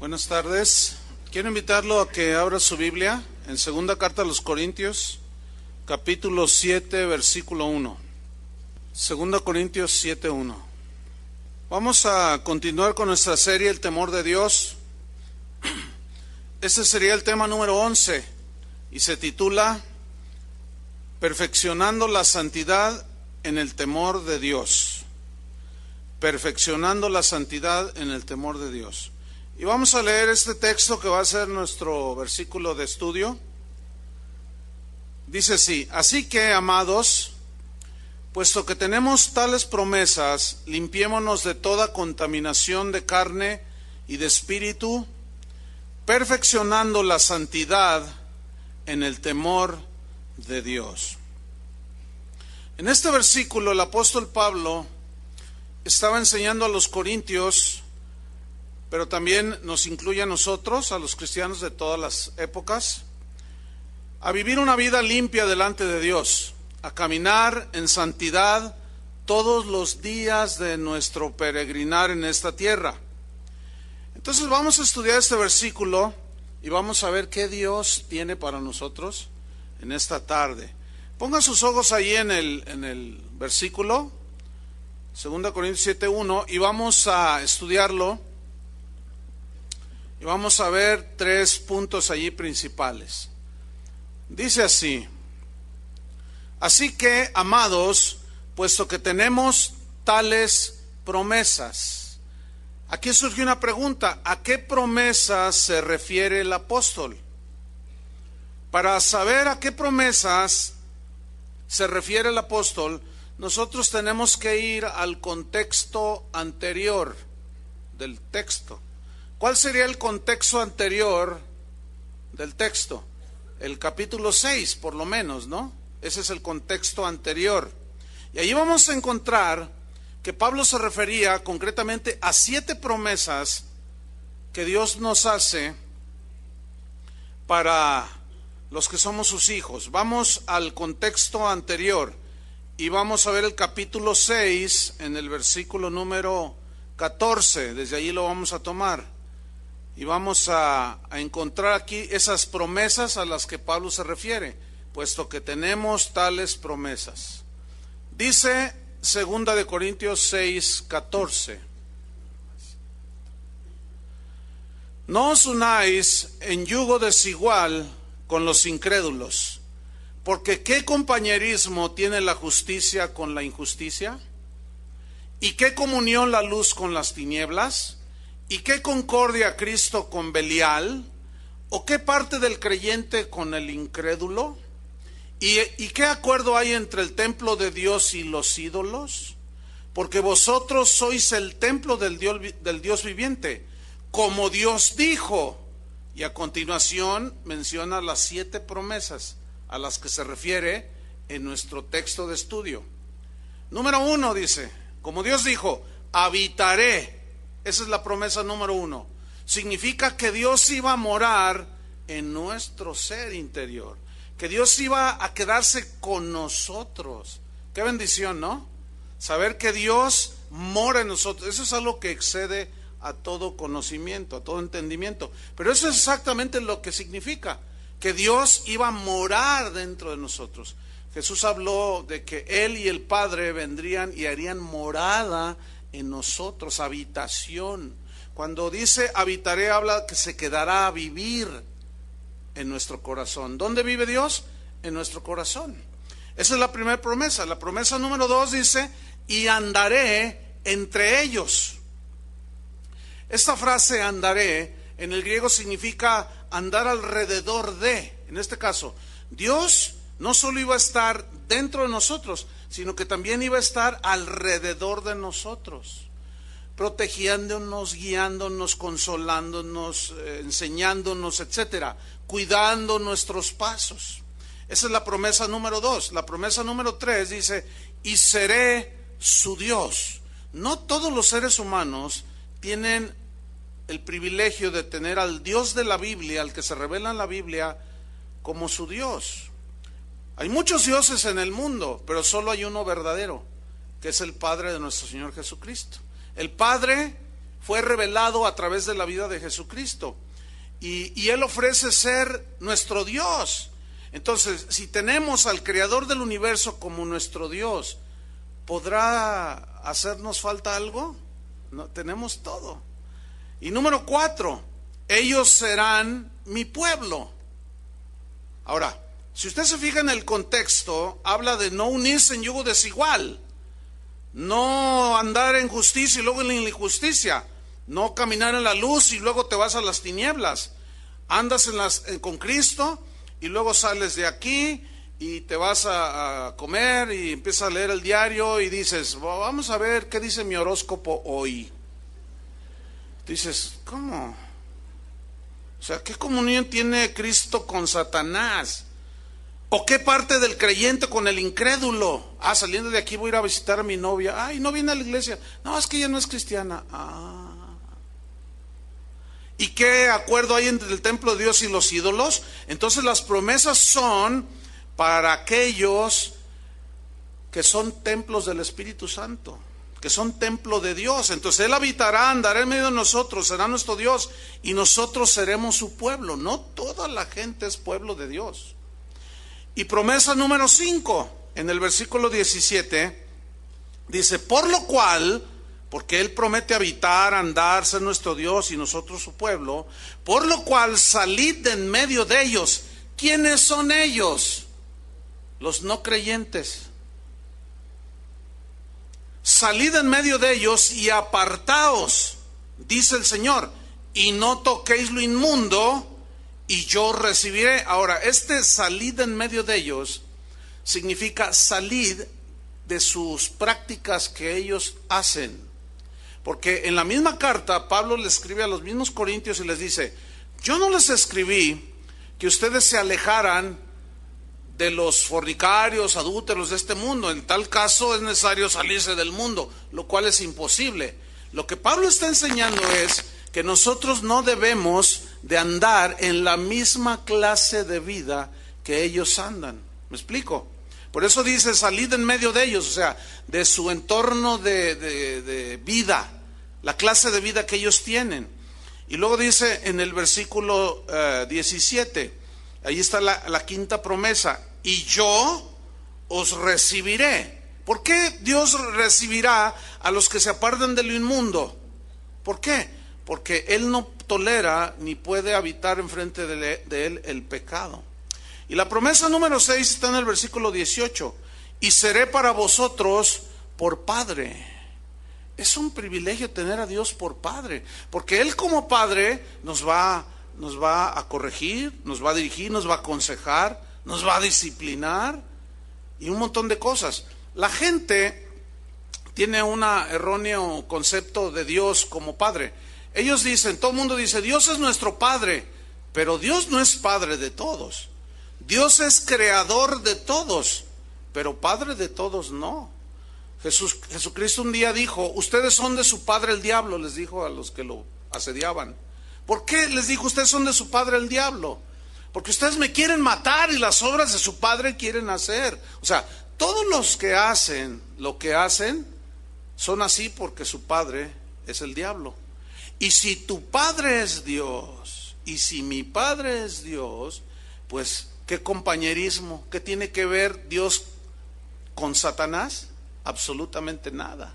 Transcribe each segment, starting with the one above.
Buenas tardes. Quiero invitarlo a que abra su Biblia en segunda carta a los Corintios, capítulo 7, versículo 1. Segunda Corintios 7, 1. Vamos a continuar con nuestra serie El temor de Dios. Este sería el tema número 11 y se titula Perfeccionando la santidad en el temor de Dios. Perfeccionando la santidad en el temor de Dios. Y vamos a leer este texto que va a ser nuestro versículo de estudio. Dice así: así que, amados, puesto que tenemos tales promesas, limpiémonos de toda contaminación de carne y de espíritu, perfeccionando la santidad en el temor de Dios. En este versículo el apóstol Pablo estaba enseñando a los corintios, pero también nos incluye a nosotros, a los cristianos de todas las épocas, a vivir una vida limpia delante de Dios, a caminar en santidad todos los días de nuestro peregrinar en esta tierra. Entonces vamos a estudiar este versículo y vamos a ver qué Dios tiene para nosotros en esta tarde. Pongan sus ojos ahí en el versículo, 2 Corintios 7:1, y vamos a estudiarlo. Y vamos a ver 3 puntos allí principales. Dice así: así que, amados, puesto que tenemos tales promesas. Aquí surge una pregunta: ¿a qué promesas se refiere el apóstol? Para saber a qué promesas se refiere el apóstol, nosotros tenemos que ir al contexto anterior del texto. ¿Cuál sería el contexto anterior del texto? El capítulo 6, por lo menos, ¿no? Ese es el contexto anterior. Y ahí vamos a encontrar que Pablo se refería concretamente a 7 promesas que Dios nos hace para los que somos sus hijos. Vamos al contexto anterior y vamos a ver el capítulo 6 en el versículo número 14. Desde allí lo vamos a tomar. Y vamos a encontrar aquí esas promesas a las que Pablo se refiere, puesto que tenemos tales promesas. Dice 2 Corintios 6, 14. No os unáis en yugo desigual con los incrédulos, porque ¿qué compañerismo tiene la justicia con la injusticia? ¿Y qué comunión la luz con las tinieblas? ¿Y qué concordia Cristo con Belial? ¿O qué parte del creyente con el incrédulo? ¿Y qué acuerdo hay entre el templo de Dios y los ídolos? Porque vosotros sois el templo del Dios viviente, como Dios dijo. Y a continuación menciona las 7 promesas a las que se refiere en nuestro texto de estudio. Número 1 dice, como Dios dijo, habitaré. Esa es la promesa número 1. Significa que Dios iba a morar en nuestro ser interior, que Dios iba a quedarse con nosotros. Qué bendición, ¿no? Saber que Dios mora en nosotros. Eso es algo que excede a todo conocimiento, a todo entendimiento. Pero eso es exactamente lo que significa, que Dios iba a morar dentro de nosotros. Jesús habló de que Él y el Padre vendrían y harían morada en nosotros, habitación. Cuando dice habitaré, habla que se quedará a vivir en nuestro corazón. ¿Dónde vive Dios? En nuestro corazón. Esa es la primera promesa. La promesa número 2 dice, y andaré entre ellos. Esta frase andaré en el griego significa andar alrededor de. En este caso, Dios no solo iba a estar dentro de nosotros, sino que también iba a estar alrededor de nosotros, protegiéndonos, guiándonos, consolándonos, enseñándonos, etcétera, cuidando nuestros pasos. Esa es la promesa número 2. La promesa número 3 dice, y seré su Dios. No todos los seres humanos tienen el privilegio de tener al Dios de la Biblia, al que se revela en la Biblia, como su Dios. Hay muchos dioses en el mundo, pero solo hay uno verdadero, que es el Padre de nuestro Señor Jesucristo. El Padre fue revelado a través de la vida de Jesucristo. Y Él ofrece ser nuestro Dios. Entonces, si tenemos al Creador del universo como nuestro Dios, ¿podrá hacernos falta algo? No, tenemos todo. Y número 4, ellos serán mi pueblo. Ahora, si usted se fija en el contexto, habla de no unirse en yugo desigual, no andar en justicia y luego en la injusticia, no caminar en la luz y luego te vas a las tinieblas. Andas con Cristo y luego sales de aquí y te vas a comer y empiezas a leer el diario y dices, vamos a ver qué dice mi horóscopo hoy. Dices, ¿cómo? O sea, ¿qué comunión tiene Cristo con Satanás? ¿O qué parte del creyente con el incrédulo? Saliendo de aquí voy a ir a visitar a mi novia. Ay, no viene a la iglesia. No, es que ella no es cristiana. ¿Y qué acuerdo hay entre el templo de Dios y los ídolos? Entonces las promesas son para aquellos que son templos del Espíritu Santo, que son templo de Dios. Entonces Él habitará, andará en medio de nosotros, será nuestro Dios y nosotros seremos su pueblo. No toda la gente es pueblo de Dios. Y promesa número 5, en el versículo 17, dice, por lo cual, porque Él promete habitar, andar, ser nuestro Dios y nosotros su pueblo, por lo cual salid de en medio de ellos. ¿Quiénes son ellos? Los no creyentes. Salid en medio de ellos y apartaos, dice el Señor, y no toquéis lo inmundo, y yo recibiré. Ahora, salid en medio de ellos significa salid de sus prácticas que ellos hacen. Porque en la misma carta Pablo le escribe a los mismos corintios y les dice, yo no les escribí que ustedes se alejaran de los fornicarios, adúlteros de este mundo. En tal caso es necesario salirse del mundo, lo cual es imposible. Lo que Pablo está enseñando es que nosotros no debemos de andar en la misma clase de vida que ellos andan. ¿Me explico? Por eso dice, salid en medio de ellos, o sea, de su entorno de vida, la clase de vida que ellos tienen. Y luego dice en el versículo 17, ahí está la quinta promesa, y yo os recibiré. ¿Por qué Dios recibirá a los que se apartan de lo inmundo? ¿Por qué? Porque Él no tolera ni puede habitar enfrente de Él el pecado. Y la promesa número 6 está en el versículo 18. Y seré para vosotros por Padre. Es un privilegio tener a Dios por Padre, porque Él como Padre nos va a corregir, nos va a dirigir, nos va a aconsejar, nos va a disciplinar y un montón de cosas. La gente tiene un erróneo concepto de Dios como Padre. Ellos dicen, todo el mundo dice, Dios es nuestro Padre, pero Dios no es Padre de todos. Dios es creador de todos, pero Padre de todos no. Jesucristo un día dijo, ustedes son de su padre el diablo, les dijo a los que lo asediaban. ¿Por qué les dijo, ustedes son de su padre el diablo? Porque ustedes me quieren matar y las obras de su padre quieren hacer. O sea, todos los que hacen lo que hacen son así porque su padre es el diablo. Y si tu padre es Dios, y si mi padre es Dios, pues ¿qué compañerismo? ¿Qué tiene que ver Dios con Satanás? Absolutamente nada.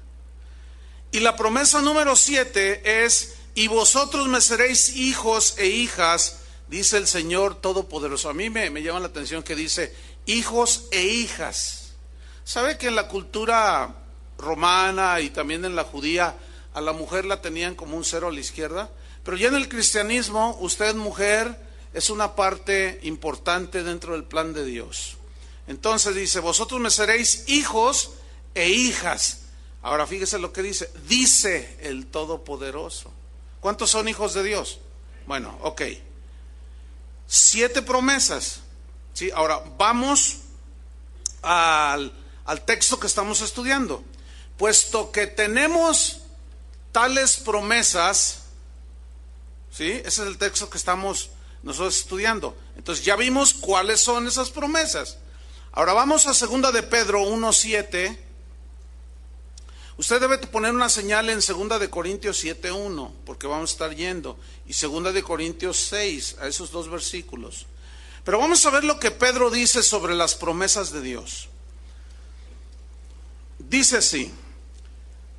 Y la promesa número 7 es, y vosotros me seréis hijos e hijas, dice el Señor Todopoderoso. A mí me llama la atención que dice, hijos e hijas. ¿Sabe que en la cultura romana y también en la judía, a la mujer la tenían como un cero a la izquierda? Pero ya en el cristianismo, usted mujer es una parte importante dentro del plan de Dios. Entonces dice, vosotros me seréis hijos e hijas. Ahora fíjese lo que dice el Todopoderoso. ¿Cuántos son hijos de Dios? Bueno, ok. 7 promesas. ¿Sí? Ahora vamos al texto que estamos estudiando. Puesto que tenemos tales promesas, ¿sí? Ese es el texto que estamos nosotros estudiando. Entonces ya vimos cuáles son esas promesas. Ahora vamos a 2 de Pedro 1:7. Usted debe poner una señal en 2 de Corintios 7:1, porque vamos a estar yendo, y 2 de Corintios 6, a esos dos versículos. Pero vamos a ver lo que Pedro dice sobre las promesas de Dios. Dice así: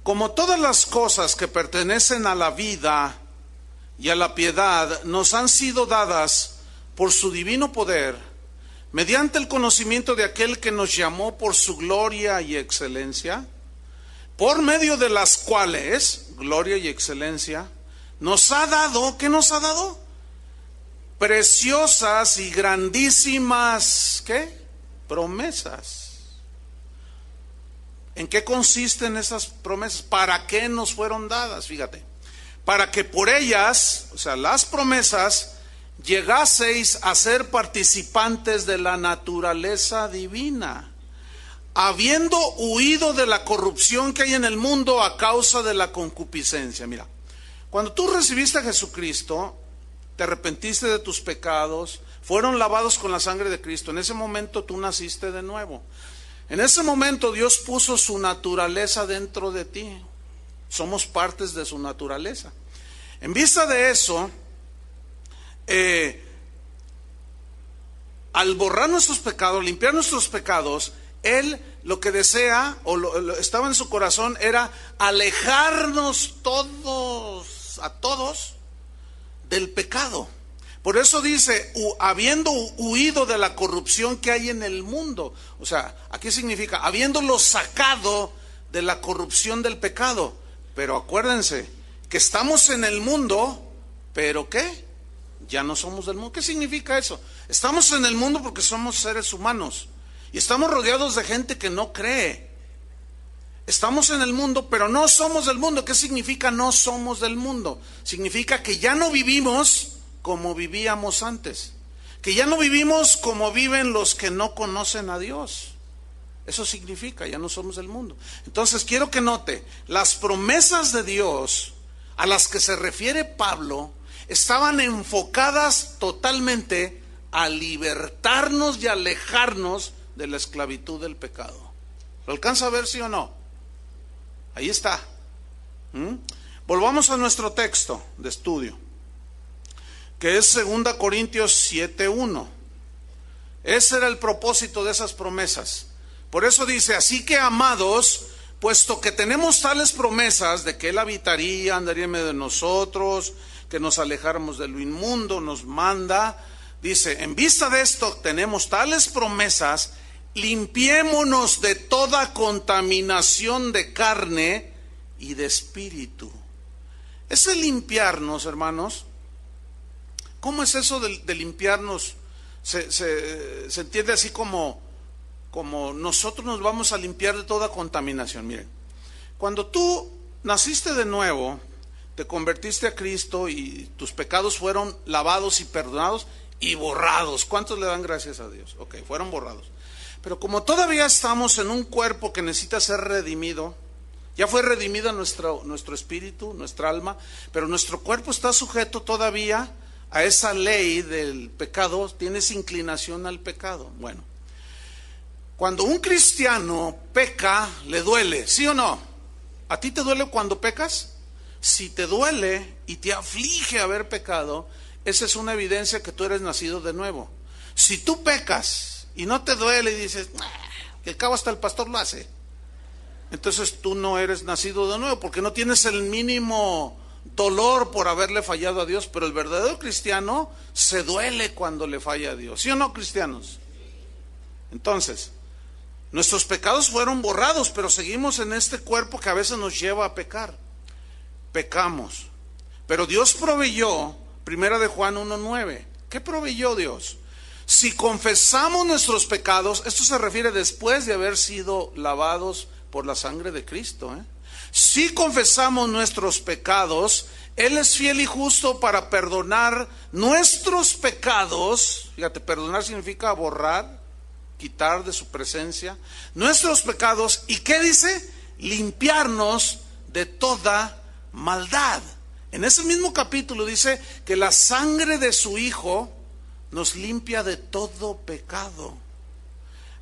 como todas las cosas que pertenecen a la vida y a la piedad nos han sido dadas por su divino poder, mediante el conocimiento de aquel que nos llamó por su gloria y excelencia, por medio de las cuales, gloria y excelencia, nos ha dado, ¿qué nos ha dado? Preciosas y grandísimas, ¿qué? Promesas. ¿En qué consisten esas promesas? ¿Para qué nos fueron dadas? Fíjate, para que por ellas, o sea, las promesas, llegaseis a ser participantes de la naturaleza divina, habiendo huido de la corrupción que hay en el mundo a causa de la concupiscencia. Mira, cuando tú recibiste a Jesucristo, te arrepentiste de tus pecados, fueron lavados con la sangre de Cristo. En ese momento tú naciste de nuevo. En ese momento Dios puso su naturaleza dentro de ti. Somos partes de su naturaleza. En vista de eso, al borrar nuestros pecados, limpiar nuestros pecados, Él lo que desea, estaba en su corazón, era alejarnos a todos del pecado. Por eso dice, habiendo huido de la corrupción que hay en el mundo. O sea, aquí significa, habiéndolo sacado de la corrupción del pecado. Pero acuérdense, que estamos en el mundo, pero ¿qué? Ya no somos del mundo. ¿Qué significa eso? Estamos en el mundo porque somos seres humanos. Y estamos rodeados de gente que no cree. Estamos en el mundo, pero no somos del mundo. ¿Qué significa no somos del mundo? Significa que ya no vivimos como vivíamos antes, que ya no vivimos como viven los que no conocen a Dios. Eso significa, ya no somos del mundo. Entonces quiero que note, las promesas de Dios a las que se refiere Pablo estaban enfocadas totalmente a libertarnos y alejarnos de la esclavitud del pecado. ¿Lo alcanza a ver, sí o no? Ahí está. Volvamos a nuestro texto de estudio, que es 2 Corintios 7:1. Ese era el propósito de esas promesas. Por eso dice, así que amados, puesto que tenemos tales promesas de que Él habitaría, andaría en medio de nosotros, que nos alejáramos de lo inmundo, nos manda, dice, en vista de esto tenemos tales promesas, limpiémonos de toda contaminación de carne y de espíritu. Ese limpiarnos, hermanos, ¿cómo es eso de limpiarnos? Se entiende así como nosotros nos vamos a limpiar de toda contaminación. Miren, cuando tú naciste de nuevo, te convertiste a Cristo y tus pecados fueron lavados y perdonados y borrados. ¿Cuántos le dan gracias a Dios? Ok, fueron borrados. Pero como todavía estamos en un cuerpo que necesita ser redimido, ya fue redimida nuestro espíritu, nuestra alma, pero nuestro cuerpo está sujeto todavía a esa ley del pecado, tiene esa inclinación al pecado. Bueno, cuando un cristiano peca, le duele, ¿sí o no? ¿A ti te duele cuando pecas? Si te duele y te aflige haber pecado, esa es una evidencia que tú eres nacido de nuevo. Si tú pecas y no te duele y dices, que al cabo hasta el pastor lo hace, entonces tú no eres nacido de nuevo, porque no tienes el mínimo dolor por haberle fallado a Dios. Pero el verdadero cristiano se duele cuando le falla a Dios, ¿sí o no, cristianos? Entonces, nuestros pecados fueron borrados, pero seguimos en este cuerpo que a veces nos lleva a pecar. Pecamos, pero Dios proveyó, 1 de Juan 1:9. ¿Qué proveyó Dios? Si confesamos nuestros pecados, esto se refiere después de haber sido lavados por la sangre de Cristo, Si confesamos nuestros pecados, Él es fiel y justo para perdonar nuestros pecados. Fíjate, perdonar significa borrar, quitar de su presencia nuestros pecados. ¿Y qué dice? Limpiarnos de toda maldad. En ese mismo capítulo dice que la sangre de su Hijo nos limpia de todo pecado.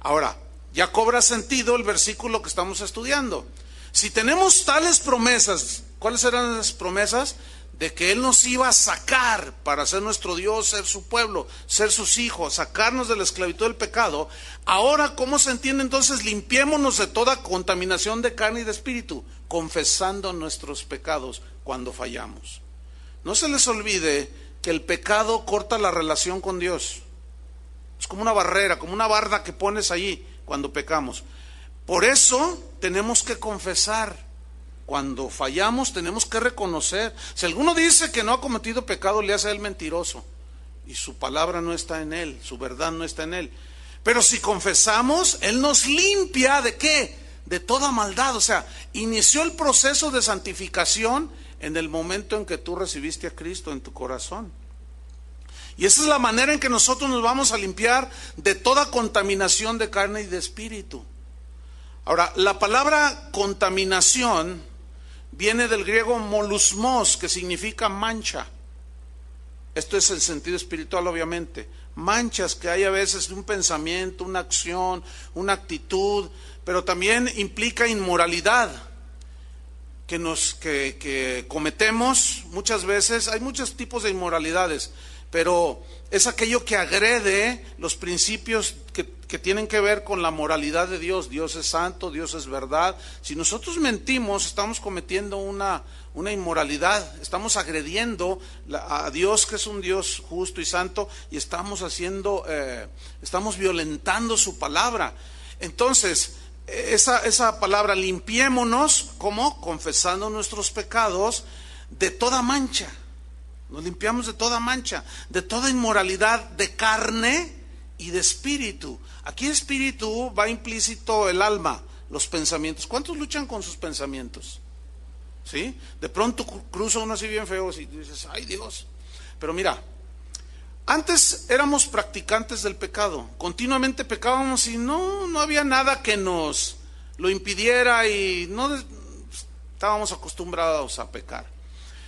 Ahora, ya cobra sentido el versículo que estamos estudiando. Si tenemos tales promesas, ¿cuáles eran las promesas? De que Él nos iba a sacar para ser nuestro Dios, ser su pueblo, ser sus hijos, sacarnos de la esclavitud del pecado. Ahora, ¿cómo se entiende entonces? Limpiémonos de toda contaminación de carne y de espíritu, confesando nuestros pecados cuando fallamos. No se les olvide que el pecado corta la relación con Dios. Es como una barrera, como una barda que pones ahí cuando pecamos. Por eso tenemos que confesar. Cuando fallamos tenemos que reconocer. Si alguno dice que no ha cometido pecado, le hace a él mentiroso, y su palabra no está en él, su verdad no está en él. Pero si confesamos, Él nos limpia ¿de qué? De toda maldad. O sea, inició el proceso de santificación en el momento en que tú recibiste a Cristo en tu corazón. Y esa es la manera en que nosotros nos vamos a limpiar de toda contaminación de carne y de espíritu. Ahora, la palabra contaminación viene del griego molusmos, que significa mancha. Esto es el sentido espiritual, obviamente. Manchas que hay a veces de un pensamiento, una acción, una actitud, pero también implica inmoralidad que cometemos muchas veces. Hay muchos tipos de inmoralidades, pero es aquello que agrede los principios que tienen que ver con la moralidad de Dios. Dios es santo, Dios es verdad. Si nosotros mentimos, estamos cometiendo una inmoralidad, estamos agrediendo a Dios, que es un Dios justo y santo, y estamos violentando su palabra. Entonces, esa palabra, limpiémonos, ¿cómo? Confesando nuestros pecados de toda mancha. Nos limpiamos de toda mancha, de toda inmoralidad de carne y de espíritu. Aquí espíritu va implícito el alma, los pensamientos. ¿Cuántos luchan con sus pensamientos? ¿Sí? De pronto cruza uno así bien feo y dices, ay Dios. Pero mira, antes éramos practicantes del pecado, continuamente pecábamos y no había nada que nos lo impidiera, y no estábamos acostumbrados a pecar.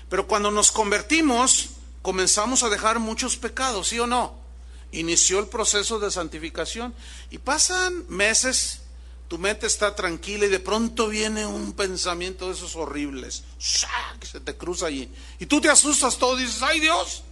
Pero cuando nos convertimos, comenzamos a dejar muchos pecados, ¿sí o no? Inició el proceso de santificación y pasan meses, tu mente está tranquila y de pronto viene un pensamiento de esos horribles, que se te cruza allí. Y tú te asustas todo y dices, ¡ay Dios!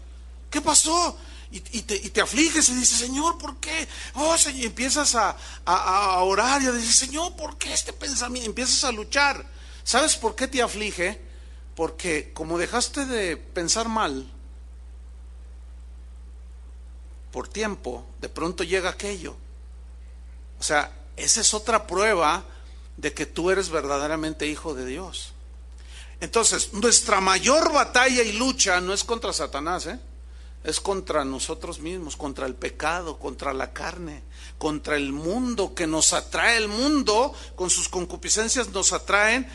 ¿Qué pasó? Y te afliges y dices, Señor, ¿por qué? Oh, Señor, y empiezas a orar y a decir, Señor, ¿por qué este pensamiento? Empiezas a luchar. ¿Sabes por qué te aflige? Porque como dejaste de pensar mal por tiempo, de pronto llega aquello. O sea, esa es otra prueba de que tú eres verdaderamente hijo de Dios. Entonces, nuestra mayor batalla y lucha no es contra Satanás, es contra nosotros mismos, contra el pecado, contra la carne, contra el mundo, que nos atrae. El mundo con sus concupiscencias nos atraen,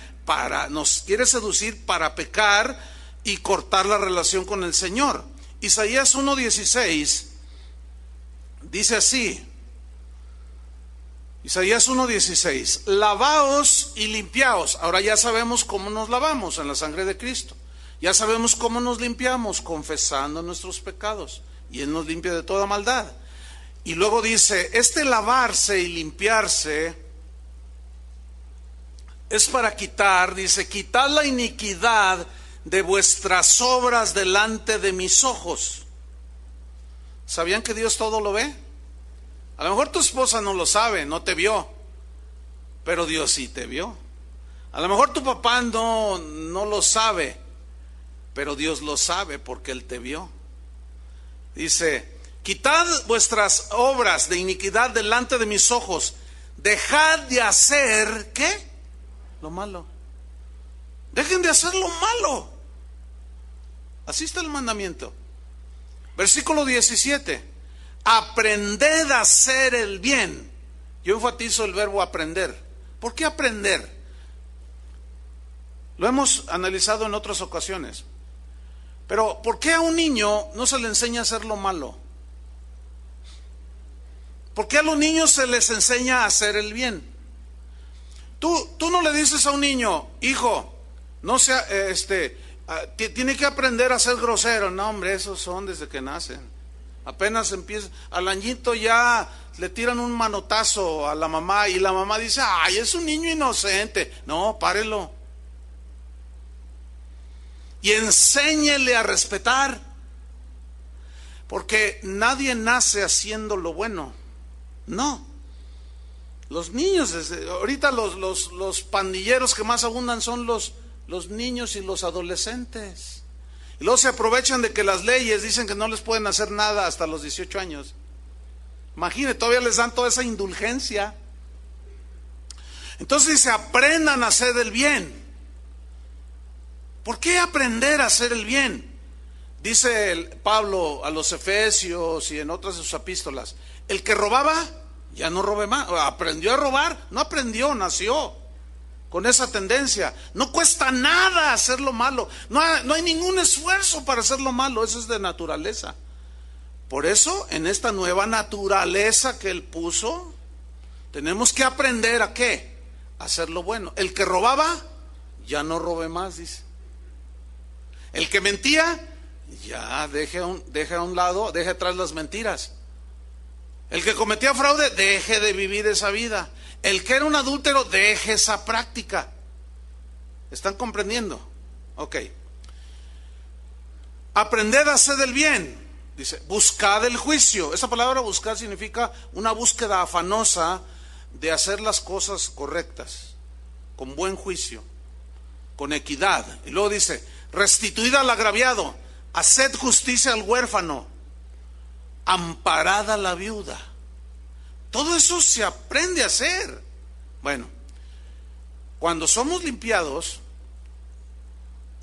nos quiere seducir para pecar y cortar la relación con el Señor. Isaías 1:16 dice así, Isaías 1:16, lavaos y limpiaos. Ahora ya sabemos cómo nos lavamos, en la sangre de Cristo. Ya sabemos cómo nos limpiamos, confesando nuestros pecados, y Él nos limpia de toda maldad. Y luego dice, este lavarse y limpiarse es para quitar, dice, quitad la iniquidad de vuestras obras delante de mis ojos. ¿Sabían que Dios todo lo ve? A lo mejor tu esposa no lo sabe, no te vio, pero Dios sí te vio. A lo mejor tu papá no lo sabe, pero Dios lo sabe porque Él te vio. Dice, quitad vuestras obras de iniquidad delante de mis ojos, dejad de hacer, ¿qué? Lo malo. Dejen de hacer lo malo. Así está el mandamiento. Versículo 17. Aprended a hacer el bien. Yo enfatizo el verbo aprender. ¿Por qué aprender? Lo hemos analizado en otras ocasiones. Pero ¿por qué a un niño no se le enseña a hacer lo malo? ¿Por qué a los niños se les enseña a hacer el bien? Tú no le dices a un niño, hijo, no sea, tiene que aprender a ser grosero. No, hombre, esos son desde que nacen. Apenas empieza, al añito ya le tiran un manotazo a la mamá y la mamá dice, ay, es un niño inocente. No, párelo. Y enséñele a respetar. Porque nadie nace haciendo lo bueno. No. Los niños, ahorita los pandilleros que más abundan son los niños y los adolescentes. Y luego se aprovechan de que las leyes dicen que no les pueden hacer nada hasta los 18 años. Imagínate, todavía les dan toda esa indulgencia. Entonces dice, aprendan a hacer el bien. ¿Por qué aprender a hacer el bien? Dice Pablo a los Efesios y en otras de sus epístolas, el que robaba, ya no robe más. Aprendió a robar, no aprendió, nació con esa tendencia. No cuesta nada hacer lo malo, no hay ningún esfuerzo para hacer lo malo, eso es de naturaleza. Por eso, en esta nueva naturaleza que Él puso, tenemos que aprender a ¿qué? A hacer lo bueno. El que robaba, ya no robe más, dice. El que mentía, ya deje a un lado, deje atrás las mentiras. El que cometía fraude, deje de vivir esa vida. El que era un adúltero, deje esa práctica. ¿Están comprendiendo? Ok. Aprended a hacer el bien. Dice, buscad el juicio. Esa palabra buscar significa una búsqueda afanosa de hacer las cosas correctas, con buen juicio, con equidad. Y luego dice, restituid al agraviado, haced justicia al huérfano, amparad a la viuda. Todo eso se aprende a hacer. Bueno, cuando somos limpiados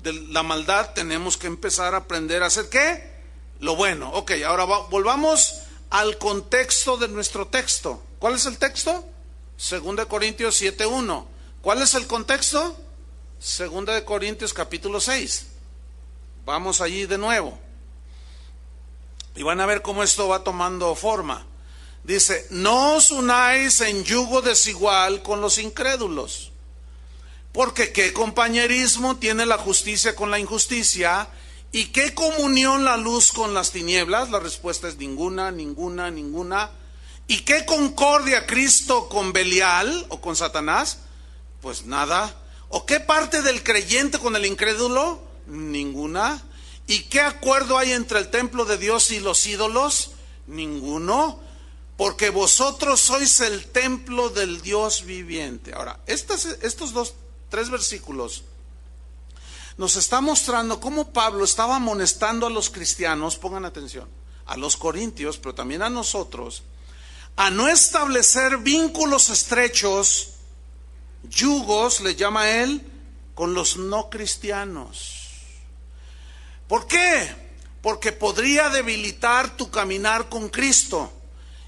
de la maldad, tenemos que empezar a aprender a hacer ¿qué? Lo bueno. Ok, ahora volvamos al contexto de nuestro texto. ¿Cuál es el texto? 2 Corintios 7:1. ¿Cuál es el contexto? 2 Corintios capítulo 6. Vamos allí de nuevo. Y van a ver cómo esto va tomando forma. Dice, no os unáis en yugo desigual con los incrédulos. Porque ¿qué compañerismo tiene la justicia con la injusticia? ¿Y qué comunión la luz con las tinieblas? La respuesta es ninguna, ninguna, ninguna. ¿Y qué concordia Cristo con Belial o con Satanás? Pues nada. ¿O qué parte del creyente con el incrédulo? Ninguna. ¿Y qué acuerdo hay entre el templo de Dios y los ídolos? Ninguno. Porque vosotros sois el templo del Dios viviente. Ahora, estos 3 versículos nos está mostrando cómo Pablo estaba amonestando a los cristianos, pongan atención, a los corintios, pero también a nosotros, a no establecer vínculos estrechos, yugos, le llama él, con los no cristianos. ¿Por qué? Porque podría debilitar tu caminar con Cristo.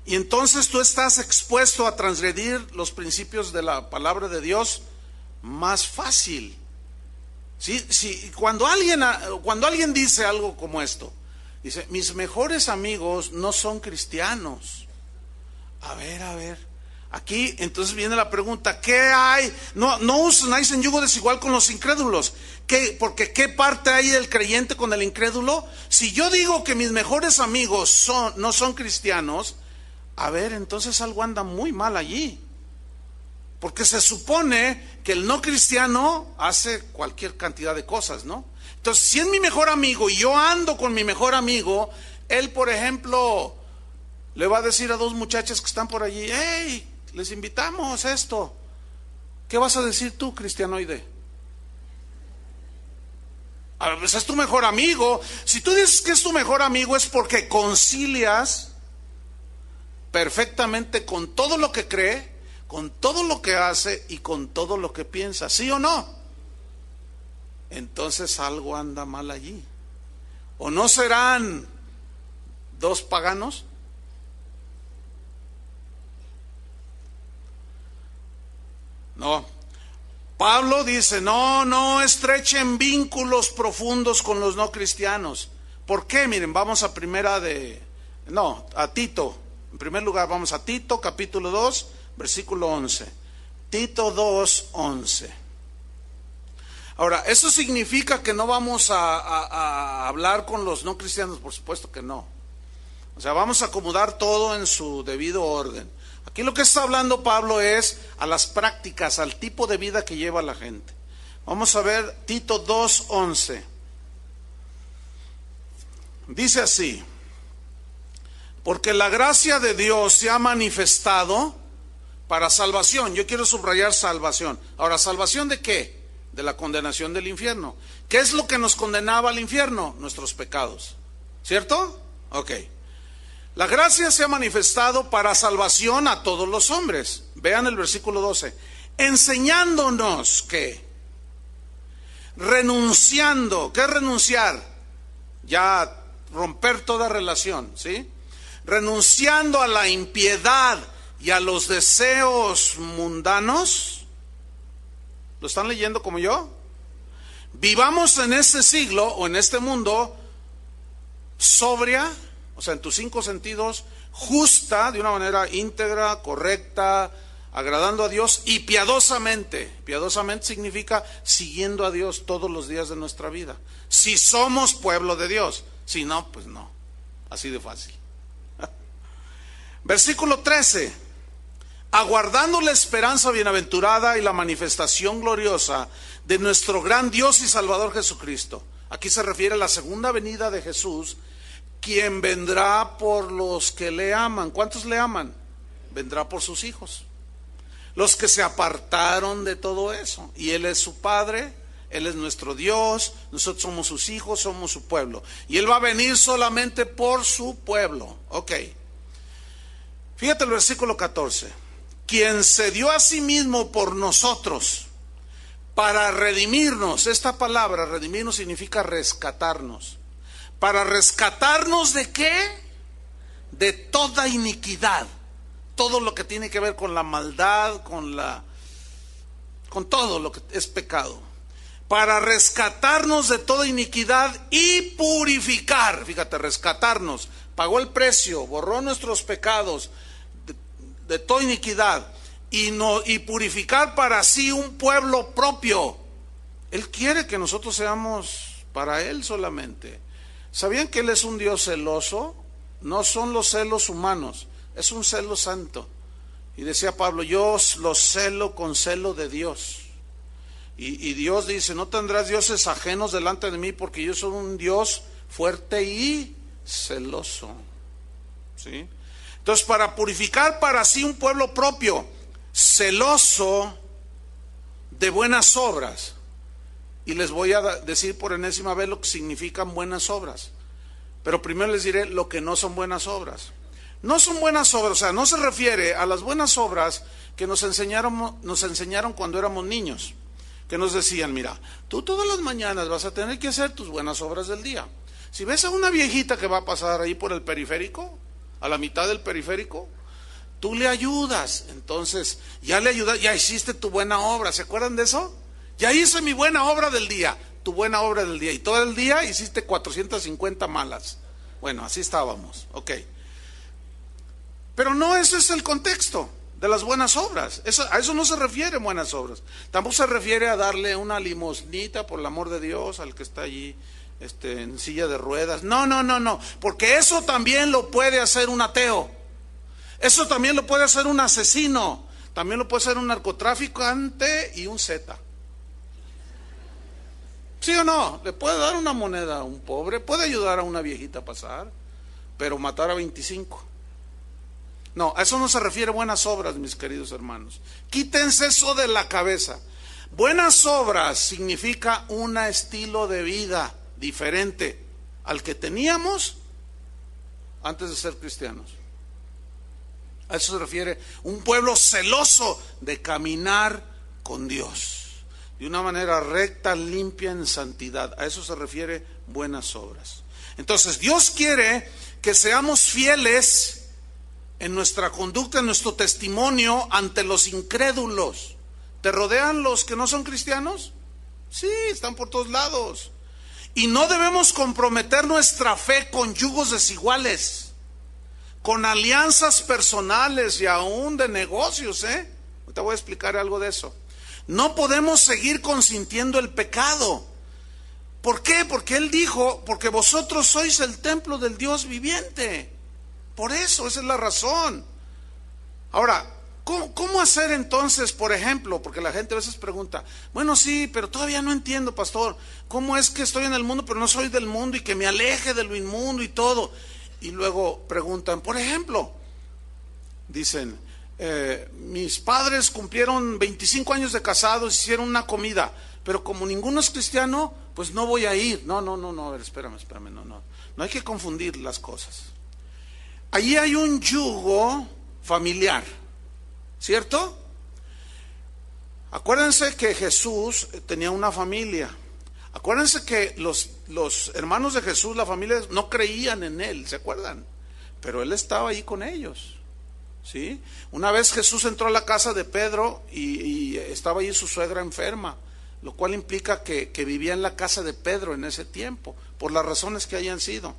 Y entonces tú estás expuesto a transgredir los principios de la palabra de Dios más fácil. ¿Sí? Cuando alguien dice algo como esto, dice, mis mejores amigos no son cristianos. A ver, aquí entonces viene la pregunta, ¿qué hay? No usáis en yugo desigual con los incrédulos. Porque ¿qué parte hay del creyente con el incrédulo? Si yo digo que mis mejores amigos no son cristianos, a ver, entonces algo anda muy mal allí. Porque se supone que el no cristiano hace cualquier cantidad de cosas, ¿no? Entonces, si es mi mejor amigo y yo ando con mi mejor amigo, él, por ejemplo, le va a decir a 2 muchachas que están por allí, hey, les invitamos esto. ¿Qué vas a decir tú, cristianoide? A ver, pues es tu mejor amigo. Si tú dices que es tu mejor amigo es porque concilias perfectamente con todo lo que cree, con todo lo que hace y con todo lo que piensa, ¿sí o no? Entonces algo anda mal allí. ¿O no serán 2 paganos? No. Pablo dice, no estrechen vínculos profundos con los no cristianos. ¿Por qué? Miren, vamos a a Tito. En primer lugar, vamos a Tito, capítulo 2, versículo 11. Tito 2, 11. Ahora, ¿eso significa que no vamos a hablar con los no cristianos? Por supuesto que no. O sea, vamos a acomodar todo en su debido orden. Aquí lo que está hablando Pablo es a las prácticas, al tipo de vida que lleva la gente. Vamos a ver Tito 2:11. Dice así: porque la gracia de Dios se ha manifestado para salvación. Yo quiero subrayar salvación. Ahora, ¿salvación de qué? De la condenación del infierno. ¿Qué es lo que nos condenaba al infierno? Nuestros pecados. ¿Cierto? Ok. La gracia se ha manifestado para salvación a todos los hombres. Vean el versículo 12. Enseñándonos que, renunciando, ¿qué es renunciar? Ya romper toda relación, ¿sí? Renunciando a la impiedad y a los deseos mundanos. ¿Lo están leyendo como yo? Vivamos en este siglo o en este mundo sobria, o sea, en tus 5 sentidos, justa, de una manera íntegra, correcta, agradando a Dios y piadosamente. Piadosamente significa siguiendo a Dios todos los días de nuestra vida. Si somos pueblo de Dios, si no, pues no. Así de fácil. Versículo 13. Aguardando la esperanza bienaventurada y la manifestación gloriosa de nuestro gran Dios y Salvador Jesucristo. Aquí se refiere a la segunda venida de Jesús, quien vendrá por los que le aman. ¿Cuántos le aman? Vendrá por sus hijos, los que se apartaron de todo eso. Y Él es su Padre, Él es nuestro Dios, nosotros somos sus hijos, somos su pueblo. Y Él va a venir solamente por su pueblo. Ok. Fíjate el versículo 14. Quien se dio a sí mismo por nosotros para redimirnos. Esta palabra, redimirnos, significa rescatarnos. ¿Para rescatarnos de qué? De toda iniquidad. Todo lo que tiene que ver con la maldad, con todo lo que es pecado. Para rescatarnos de toda iniquidad y purificar. Fíjate, rescatarnos. Pagó el precio, borró nuestros pecados de toda iniquidad y purificar para sí un pueblo propio. Él quiere que nosotros seamos para Él solamente. ¿Sabían que Él es un Dios celoso? No son los celos humanos, es un celo santo. Y decía Pablo, yo los celo con celo de Dios. Y Dios dice, no tendrás dioses ajenos delante de mí, porque yo soy un Dios fuerte y celoso. ¿Sí? Entonces, para purificar para sí un pueblo propio, celoso de buenas obras. Y les voy a decir por enésima vez lo que significan buenas obras. Pero primero les diré lo que no son buenas obras. No son buenas obras, o sea, no se refiere a las buenas obras que nos enseñaron cuando éramos niños. Que nos decían, mira, tú todas las mañanas vas a tener que hacer tus buenas obras del día. Si ves a una viejita que va a pasar ahí por el periférico, a la mitad del periférico, tú le ayudas. Entonces, ya le ayudas, ya hiciste tu buena obra. ¿Se acuerdan de eso? Ya hice mi buena obra del día, tu buena obra del día. Y todo el día hiciste 450 malas. Bueno, así estábamos, ok. Pero no, ese es el contexto de las buenas obras. A eso no se refiere buenas obras. Tampoco se refiere a darle una limosnita, por el amor de Dios, al que está allí en silla de ruedas. No, porque eso también lo puede hacer un ateo. Eso también lo puede hacer un asesino. También lo puede hacer un narcotraficante y un Z. ¿Sí o no? Le puede dar una moneda a un pobre, puede ayudar a una viejita a pasar, pero matar a 25. No, a eso no se refiere buenas obras, mis queridos hermanos. Quítense eso de la cabeza. Buenas obras significa un estilo de vida diferente al que teníamos antes de ser cristianos. A eso se refiere un pueblo celoso de caminar con Dios de una manera recta, limpia, en santidad. A eso se refiere buenas obras. Entonces, Dios quiere que seamos fieles en nuestra conducta, en nuestro testimonio ante los incrédulos. ¿Te rodean los que no son cristianos? Sí, están por todos lados. Y no debemos comprometer nuestra fe con yugos desiguales, con alianzas personales y aún de negocios, Te voy a explicar algo de eso. No podemos seguir consintiendo el pecado. ¿Por qué? Porque Él dijo, porque vosotros sois el templo del Dios viviente. Por eso, esa es la razón. Ahora, ¿cómo hacer entonces, por ejemplo? Porque la gente a veces pregunta, bueno, sí, pero todavía no entiendo, pastor, ¿cómo es que estoy en el mundo pero no soy del mundo y que me aleje de lo inmundo y todo? Y luego preguntan, por ejemplo, dicen, mis padres cumplieron 25 años de casados, hicieron una comida, pero como ninguno es cristiano, pues no voy a ir. No, a ver, espérame, no hay que confundir las cosas. Allí hay un yugo familiar, ¿cierto? Acuérdense que Jesús tenía una familia. Acuérdense que los hermanos de Jesús, la familia, no creían en él, ¿se acuerdan? Pero él estaba ahí con ellos, ¿sí? Una vez Jesús entró a la casa de Pedro y estaba ahí su suegra enferma, lo cual implica que vivía en la casa de Pedro en ese tiempo, por las razones que hayan sido.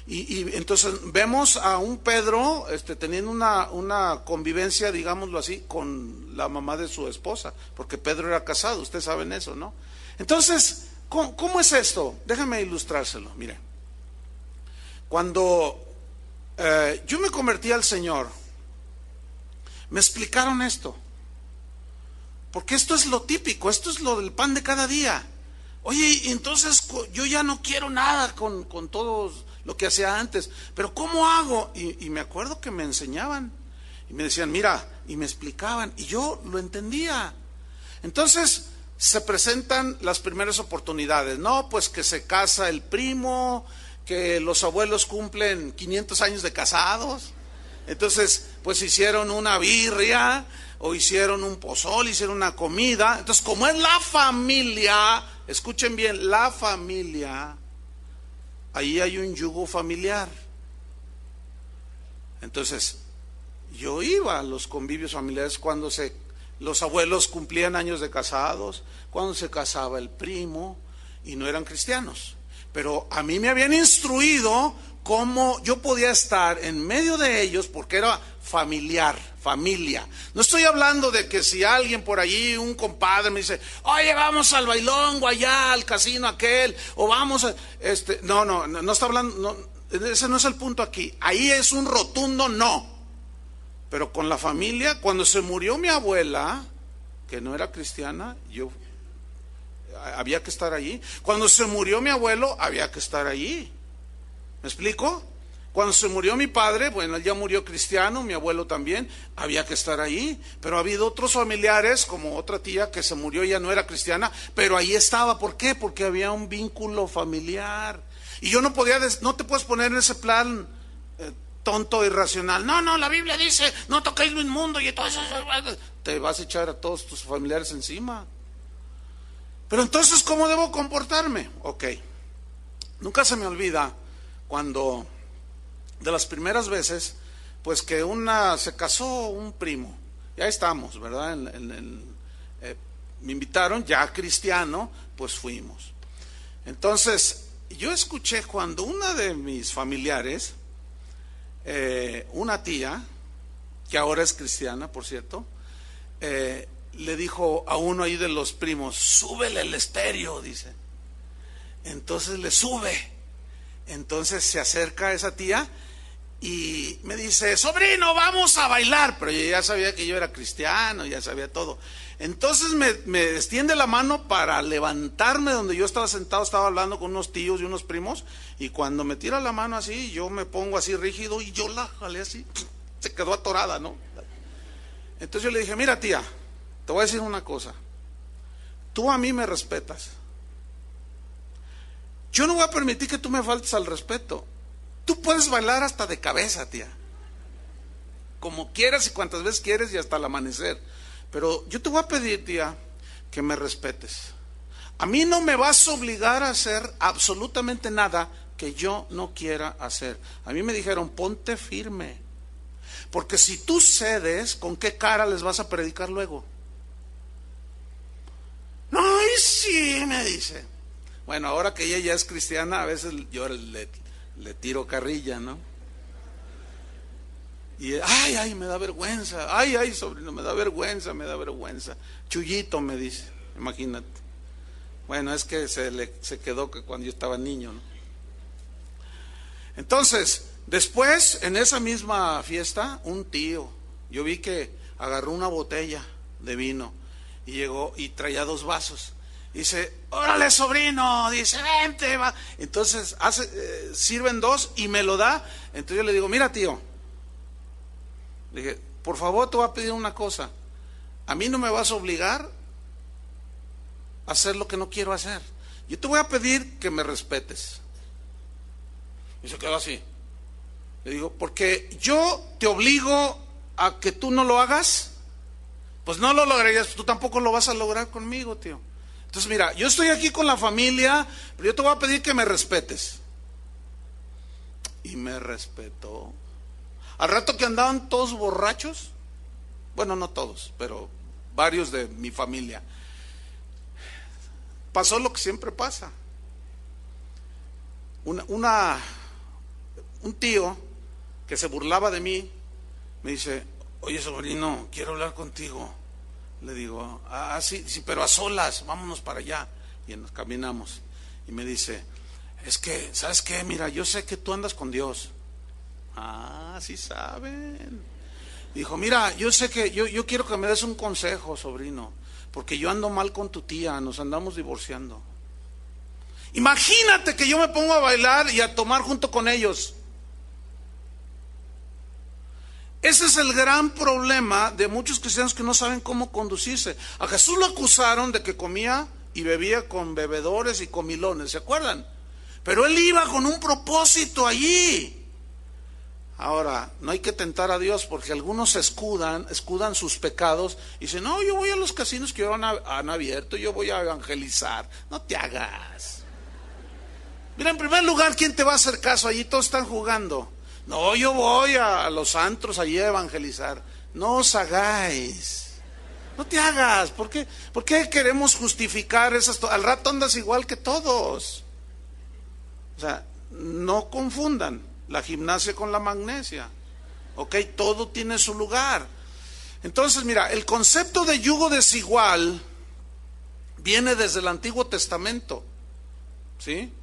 Y entonces vemos a un Pedro teniendo una convivencia, digámoslo así, con la mamá de su esposa, porque Pedro era casado, ustedes saben eso, ¿no? Entonces, ¿cómo es esto? Déjame ilustrárselo. Mire, cuando yo me convertí al Señor, me explicaron esto, porque esto es lo típico, esto es lo del pan de cada día. Oye, entonces yo ya no quiero nada con todo lo que hacía antes, pero ¿cómo hago? Y me acuerdo que me enseñaban y me decían, mira, y me explicaban y yo lo entendía. Entonces se presentan las primeras oportunidades, no, pues que se casa el primo, que los abuelos cumplen 500 años de casados, entonces pues hicieron una birria o hicieron un pozol, hicieron una comida. Entonces, como es la familia, escuchen bien, la familia, ahí hay un yugo familiar. Entonces, yo iba a los convivios familiares cuando los abuelos cumplían años de casados, cuando se casaba el primo, y no eran cristianos. Pero a mí me habían instruido cómo yo podía estar en medio de ellos, porque era familia. No estoy hablando de que si alguien por allí, un compadre me dice, oye, vamos al bailongo allá, al casino aquel, o vamos a, no está hablando, no, ese no es el punto aquí. Ahí es un rotundo no. Pero con la familia, cuando se murió mi abuela, que no era cristiana, había que estar allí. Cuando se murió mi abuelo, había que estar allí. ¿Me explico? Cuando se murió mi padre, bueno, él ya murió cristiano, mi abuelo también, había que estar ahí. Pero ha habido otros familiares, como otra tía que se murió, ya no era cristiana, pero ahí estaba. ¿Por qué? Porque había un vínculo familiar. Y yo no te puedes poner en ese plan tonto, irracional. No, la Biblia dice, no toquéis lo inmundo y entonces te vas a echar a todos tus familiares encima. Pero entonces, ¿cómo debo comportarme? Ok, nunca se me olvida cuando, de las primeras veces, pues que se casó un primo, ya estamos, ¿verdad? Me invitaron, ya cristiano, pues fuimos. Entonces, yo escuché cuando una de mis familiares, una tía, que ahora es cristiana, por cierto, le dijo a uno ahí de los primos, súbele el estéreo, dice. Entonces le sube. Entonces se acerca a esa tía y me dice, sobrino, vamos a bailar. Pero yo ya sabía que yo era cristiano, ya sabía todo. Entonces me extiende la mano para levantarme donde yo estaba sentado, estaba hablando con unos tíos y unos primos, y cuando me tira la mano así, yo me pongo así rígido y yo la jalé así, se quedó atorada, ¿no? Entonces yo le dije, mira tía, te voy a decir una cosa, tú a mí me respetas, yo no voy a permitir que tú me faltes al respeto. Tú puedes bailar hasta de cabeza, tía, como quieras y cuantas veces quieres y hasta el amanecer, pero yo te voy a pedir, tía, que me respetes. A mí no me vas a obligar a hacer absolutamente nada que yo no quiera hacer. A mí me dijeron, ponte firme, porque si tú cedes, ¿con qué cara les vas a predicar luego? No, y sí, me dice. Bueno, ahora que ella ya es cristiana, a veces yo le tiro carrilla, ¿no? Y ay, me da vergüenza. Ay, sobrino, me da vergüenza. Chuyito, me dice, imagínate. Bueno, es que se quedó que cuando yo estaba niño, ¿no? Entonces, Después, en esa misma fiesta, un tío, yo vi que agarró una botella de vino y llegó y traía 2 vasos. Dice, órale sobrino, dice, vente, va. Entonces sirven 2 y me lo da. Entonces yo le digo, mira tío, le dije, por favor te voy a pedir una cosa, a mí no me vas a obligar a hacer lo que no quiero hacer, yo te voy a pedir que me respetes. Y se quedó así. Le digo, porque yo te obligo a que tú no lo hagas, pues no lo lograrías, tú tampoco lo vas a lograr conmigo, tío. Entonces mira, yo estoy aquí con la familia, pero yo te voy a pedir que me respetes. Y me respetó. Al rato que andaban todos borrachos, bueno, no todos, pero varios de mi familia, pasó lo que siempre pasa. Un tío que se burlaba de mí me dice, oye sobrino, quiero hablar contigo. Le digo, sí, pero a solas, vámonos para allá. Y nos caminamos. Y me dice, es que, ¿sabes qué? Mira, yo sé que tú andas con Dios. Sí saben. Dijo, mira, yo sé que, yo quiero que me des un consejo, sobrino, porque yo ando mal con tu tía, nos andamos divorciando. Imagínate que yo me pongo a bailar y a tomar junto con ellos. Ese es el gran problema de muchos cristianos que no saben cómo conducirse. A Jesús lo acusaron de que comía y bebía con bebedores y comilones, ¿se acuerdan? Pero él iba con un propósito allí. Ahora, no hay que tentar a Dios porque algunos escudan sus pecados y dicen, no, yo voy a los casinos que han abierto, yo voy a evangelizar. No te hagas. Mira, en primer lugar, ¿quién te va a hacer caso? Allí todos están jugando. No, yo voy a los antros allí a evangelizar. No os hagáis. No te hagas. ¿Por qué queremos justificar esas? Al rato andas igual que todos. O sea, no confundan la gimnasia con la magnesia. Ok, todo tiene su lugar. Entonces, mira, el concepto de yugo desigual viene desde el Antiguo Testamento. ¿Sí?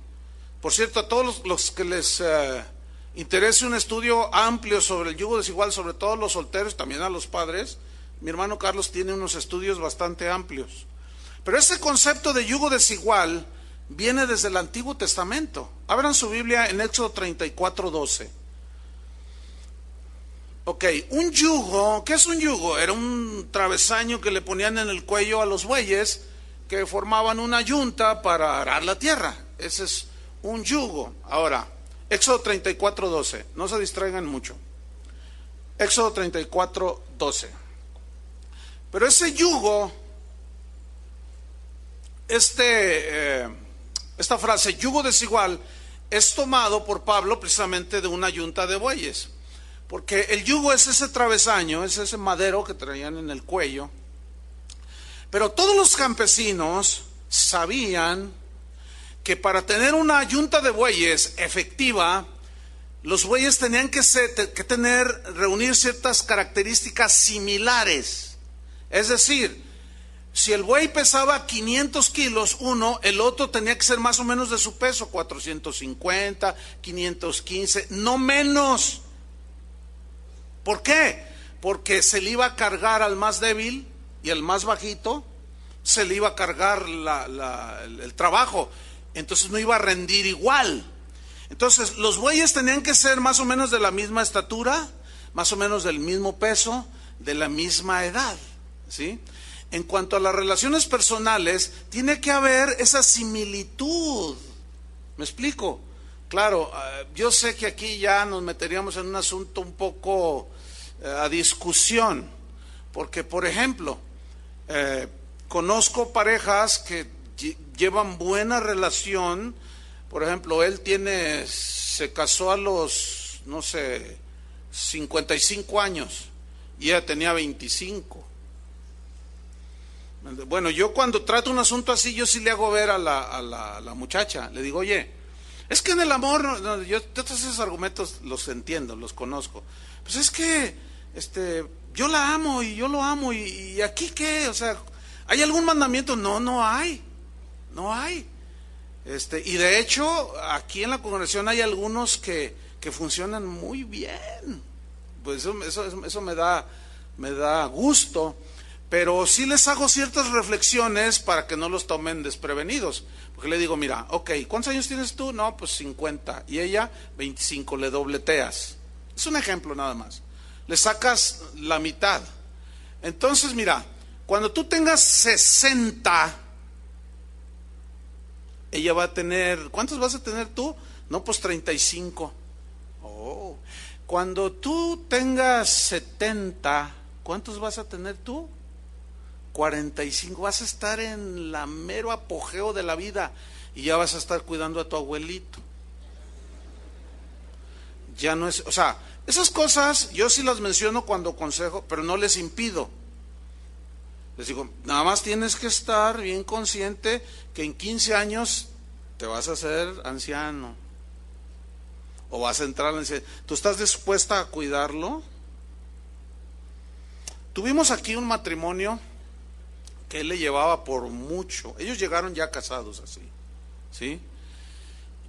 Por cierto, a todos los que les interese un estudio amplio sobre el yugo desigual, sobre todo a los solteros, también a los padres, mi hermano Carlos tiene unos estudios bastante amplios. Pero ese concepto de yugo desigual viene desde el Antiguo Testamento. Abran su Biblia en Éxodo 34:12. Ok, un yugo, ¿qué es un yugo? Era un travesaño que le ponían en el cuello a los bueyes que formaban una yunta para arar la tierra. Ese es un yugo. Ahora, Éxodo 34:12, no se distraigan mucho. Éxodo 34:12. Pero ese yugo, esta frase, yugo desigual, es tomado por Pablo precisamente de una yunta de bueyes. Porque el yugo es ese travesaño, es ese madero que traían en el cuello. Pero todos los campesinos sabían que para tener una yunta de bueyes efectiva, los bueyes tenían que reunir ciertas características similares. Es decir, si el buey pesaba 500 kilos uno, el otro tenía que ser más o menos de su peso, 450, 515, no menos. ¿Por qué? Porque se le iba a cargar al más débil y al más bajito, se le iba a cargar el trabajo. Entonces no iba a rendir igual. Entonces los bueyes tenían que ser más o menos de la misma estatura, más o menos del mismo peso, de la misma edad, ¿sí? En cuanto a las relaciones personales, tiene que haber esa similitud. ¿Me explico? Claro, yo sé que aquí ya nos meteríamos en un asunto un poco a discusión, porque por ejemplo, conozco parejas que llevan buena relación. Por ejemplo, se casó a los, 55 años y ella tenía 25. Bueno, yo cuando trato un asunto así, yo sí le hago ver a la muchacha, le digo, oye, es que en el amor, yo todos esos argumentos los entiendo, los conozco. Pues es que, yo la amo y yo lo amo y aquí qué, o sea, ¿hay algún mandamiento? No hay. Y de hecho, aquí en la congregación hay algunos que que funcionan muy bien. Pues eso me da gusto, pero sí les hago ciertas reflexiones para que no los tomen desprevenidos. Porque le digo, mira, ok, ¿cuántos años tienes tú? No, pues 50. Y ella, 25, le dobleteas. Es un ejemplo nada más. Le sacas la mitad. Entonces, mira, cuando tú tengas 60, ella va a tener, ¿cuántos vas a tener tú? No, pues 35. Oh. Cuando tú tengas 70, ¿cuántos vas a tener tú? 45. Vas a estar en la mero apogeo de la vida y ya vas a estar cuidando a tu abuelito. Ya no es, o sea, esas cosas yo sí las menciono cuando aconsejo, pero no les impido. Les digo, nada más tienes que estar bien consciente que en 15 años te vas a hacer anciano o vas a entrar en... ¿Tú estás dispuesta a cuidarlo? Tuvimos aquí un matrimonio que él le llevaba por mucho. Ellos llegaron ya casados así, ¿sí?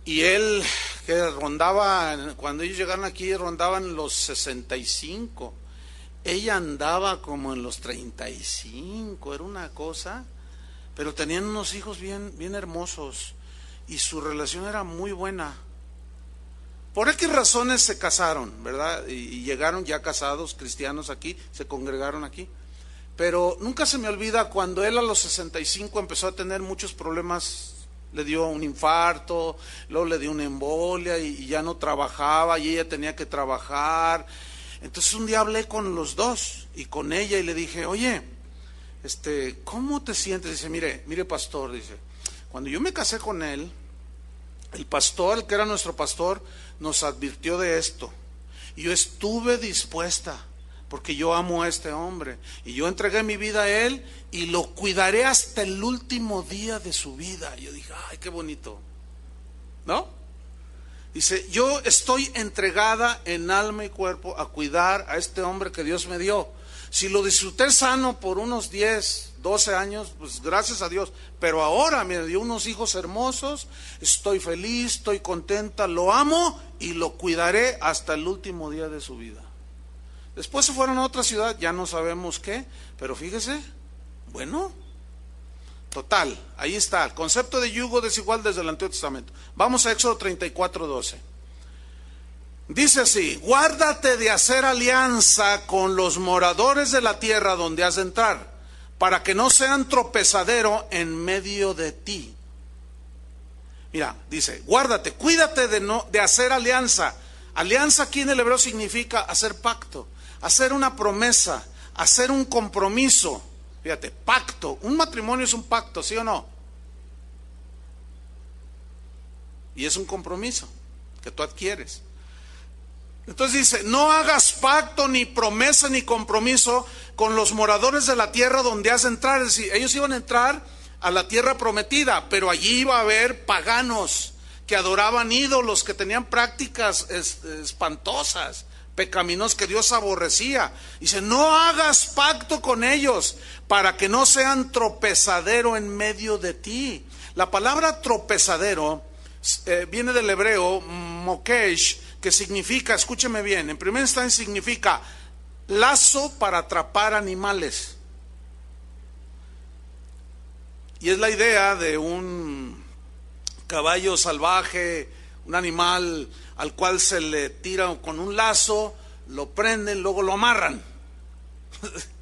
Y él, que rondaba, cuando ellos llegaron aquí, rondaban los 65. Ella andaba como en los 35, era una cosa, pero tenían unos hijos bien hermosos y su relación era muy buena. Por X razones se casaron, ¿verdad? Y llegaron ya casados, cristianos aquí, se congregaron aquí. Pero nunca se me olvida cuando él a los 65 empezó a tener muchos problemas. Le dio un infarto, luego le dio una embolia y ya no trabajaba y ella tenía que trabajar. Entonces un día hablé con los dos y con ella y le dije, oye, ¿cómo te sientes? Dice, mire pastor, dice, cuando yo me casé con él, el pastor, el que era nuestro pastor, nos advirtió de esto. Y yo estuve dispuesta, porque yo amo a este hombre. Y yo entregué mi vida a él y lo cuidaré hasta el último día de su vida. Y yo dije, ay, qué bonito, ¿no? Dice, yo estoy entregada en alma y cuerpo a cuidar a este hombre que Dios me dio. Si lo disfruté sano por unos 10, 12 años, pues gracias a Dios. Pero ahora me dio unos hijos hermosos, estoy feliz, estoy contenta, lo amo y lo cuidaré hasta el último día de su vida. Después se fueron a otra ciudad, ya no sabemos qué, pero fíjese, bueno, total, ahí está, el concepto de yugo desigual desde el Antiguo Testamento. Vamos a Éxodo 34:12. Dice así, guárdate de hacer alianza con los moradores de la tierra donde has de entrar, para que no sean tropezadero en medio de ti. Mira, dice, guárdate, cuídate de hacer alianza. Alianza aquí en el hebreo significa hacer pacto, hacer una promesa, hacer un compromiso. Fíjate, pacto, un matrimonio es un pacto, ¿sí o no? Y es un compromiso que tú adquieres. Entonces dice, no hagas pacto, ni promesa, ni compromiso con los moradores de la tierra donde has de entrar. Es decir, ellos iban a entrar a la tierra prometida, pero allí iba a haber paganos que adoraban ídolos, que tenían prácticas espantosas, pecaminosas que Dios aborrecía. Dice, no hagas pacto con ellos para que no sean tropezadero en medio de ti. La palabra tropezadero viene del hebreo mokesh, que significa, escúcheme bien, en primera instancia significa lazo para atrapar animales. Y es la idea de un caballo salvaje, un animal al cual se le tira con un lazo, lo prenden, luego lo amarran.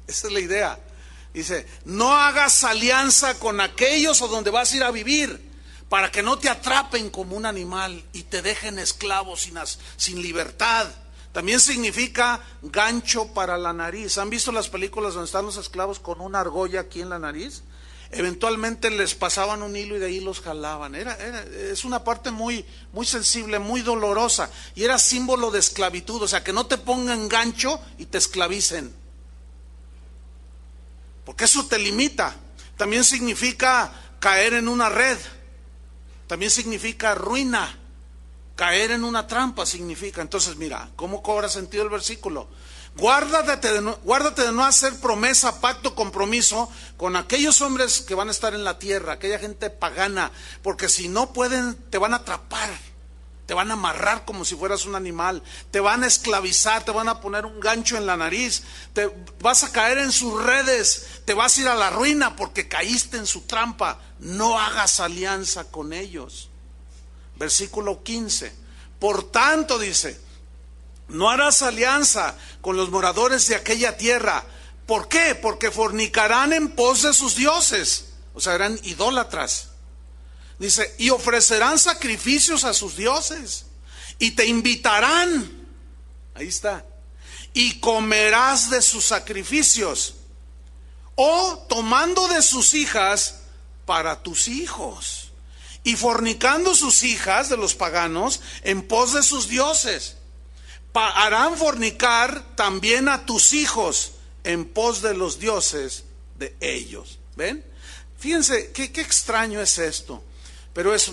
Esa es la idea. Dice, no hagas alianza con aquellos a donde vas a ir a vivir, para que no te atrapen como un animal y te dejen esclavo sin libertad. También significa gancho para la nariz. ¿Han visto las películas donde están los esclavos con una argolla aquí en la nariz? Eventualmente les pasaban un hilo y de ahí los jalaban. Es una parte muy sensible, muy dolorosa. Y era símbolo de esclavitud, o sea, que no te pongan gancho y te esclavicen. Porque eso te limita. También significa caer en una red. También significa ruina. Caer en una trampa significa. Entonces mira, ¿cómo cobra sentido el versículo? Guárdate de no hacer promesa, pacto, compromiso con aquellos hombres que van a estar en la tierra, aquella gente pagana, porque si no pueden, te van a te van a amarrar como si fueras un animal, te van a esclavizar, te van a poner un gancho en la nariz, te vas a caer en sus redes, te vas a ir a la ruina porque caíste en su trampa. No hagas alianza con ellos. Versículo 15. Por tanto, dice, no harás alianza con los moradores de aquella tierra. ¿Por qué? Porque fornicarán en pos de sus dioses. O sea, eran idólatras. Dice, y ofrecerán sacrificios a sus dioses. Y te invitarán. Ahí está. Y comerás de sus sacrificios. O tomando de sus hijas para tus hijos. Y fornicando sus hijas de los paganos en pos de sus dioses. Harán fornicar también a tus hijos en pos de los dioses de ellos. ¿Ven? Fíjense qué extraño es esto. Pero es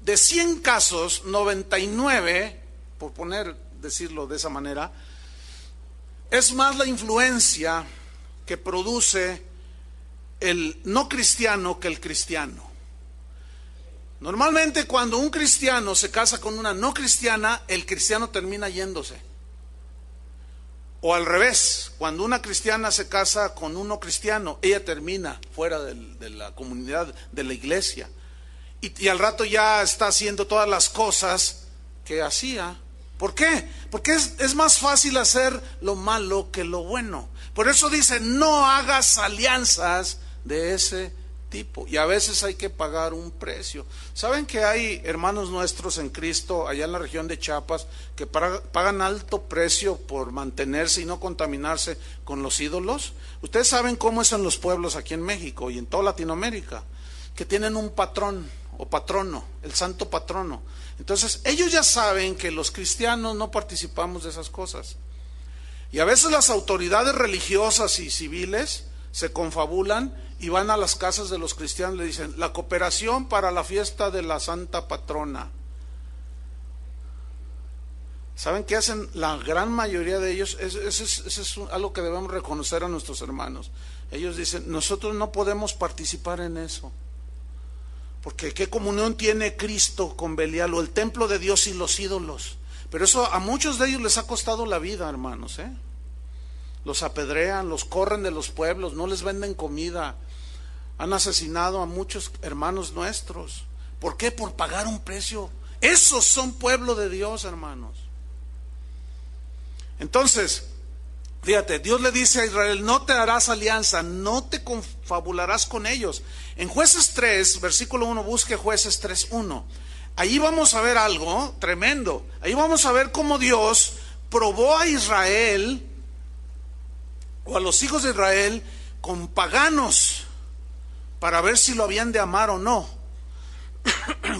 de 100 casos, 99, por decirlo de esa manera, es más la influencia que produce el no cristiano que el cristiano. Normalmente cuando un cristiano se casa con una no cristiana, el cristiano termina yéndose. O al revés, cuando una cristiana se casa con un no cristiano, ella termina fuera de la comunidad, de la iglesia. Y al rato ya está haciendo todas las cosas que hacía. ¿Por qué? Porque es más fácil hacer lo malo que lo bueno. Por eso dice, no hagas alianzas de ese tipo. Y a veces hay que pagar un precio. ¿Saben que hay hermanos nuestros en Cristo allá en la región de Chiapas que pagan alto precio por mantenerse y no contaminarse con los ídolos? Ustedes saben cómo es en los pueblos aquí en México y en toda Latinoamérica, que tienen un patrón o patrono, el santo patrono. Entonces ellos ya saben que los cristianos no participamos de esas cosas. Y a veces las autoridades religiosas y civiles se confabulan y van a las casas de los cristianos y le dicen, la cooperación para la fiesta de la santa patrona. ¿Saben qué hacen la gran mayoría de ellos? Eso es algo que debemos reconocer a nuestros hermanos. Ellos dicen, nosotros no podemos participar en eso. Porque ¿qué comunión tiene Cristo con Belial o el templo de Dios y los ídolos? Pero eso a muchos de ellos les ha costado la vida, hermanos, Los apedrean, los corren de los pueblos, no les venden comida. Han asesinado a muchos hermanos nuestros. ¿Por qué? Por pagar un precio. Esos son pueblo de Dios, hermanos. Entonces, fíjate, Dios le dice a Israel, no te harás alianza, no te confabularás con ellos. En Jueces 3, versículo 1, busque Jueces 3:1. Ahí vamos a ver algo tremendo. Ahí vamos a ver cómo Dios probó a Israel o a los hijos de Israel con paganos para ver si lo habían de amar o no.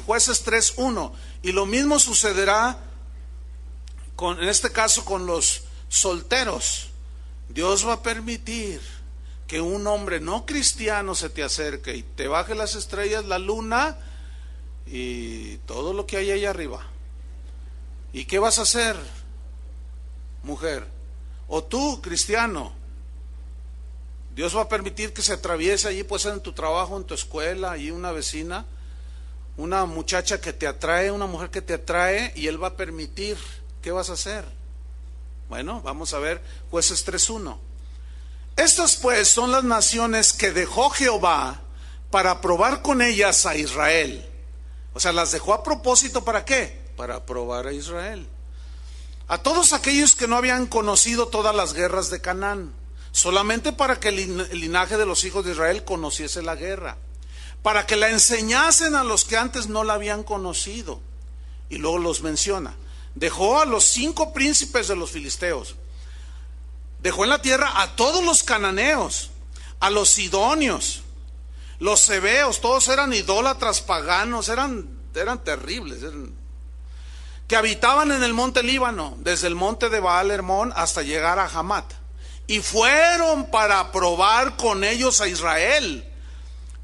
Jueces 3:1. Y lo mismo sucederá en este caso con los solteros. Dios va a permitir que un hombre no cristiano se te acerque y te baje las estrellas, la luna y todo lo que hay allá arriba. ¿Y qué vas a hacer, mujer? O tú, cristiano, Dios va a permitir que se atraviese allí, puede ser en tu trabajo, en tu escuela, allí una vecina, una muchacha que te atrae, una mujer que te atrae, y Él va a permitir. ¿Qué vas a hacer? Bueno, vamos a ver Jueces 3:1. Estas pues son las naciones que dejó Jehová para probar con ellas a Israel. O sea, las dejó a propósito, ¿para qué? Para probar a Israel. A todos aquellos que no habían conocido todas las guerras de Canaán, solamente para que el linaje de los hijos de Israel conociese la guerra, para que la enseñasen a los que antes no la habían conocido. Y luego los menciona. Dejó a los 5 príncipes de los filisteos. Dejó en la tierra a todos los cananeos, a los sidonios, los heveos, todos eran idólatras paganos, eran terribles, que habitaban en el monte Líbano, desde el monte de Baal Hermón hasta llegar a Hamat. Y fueron para probar con ellos a Israel,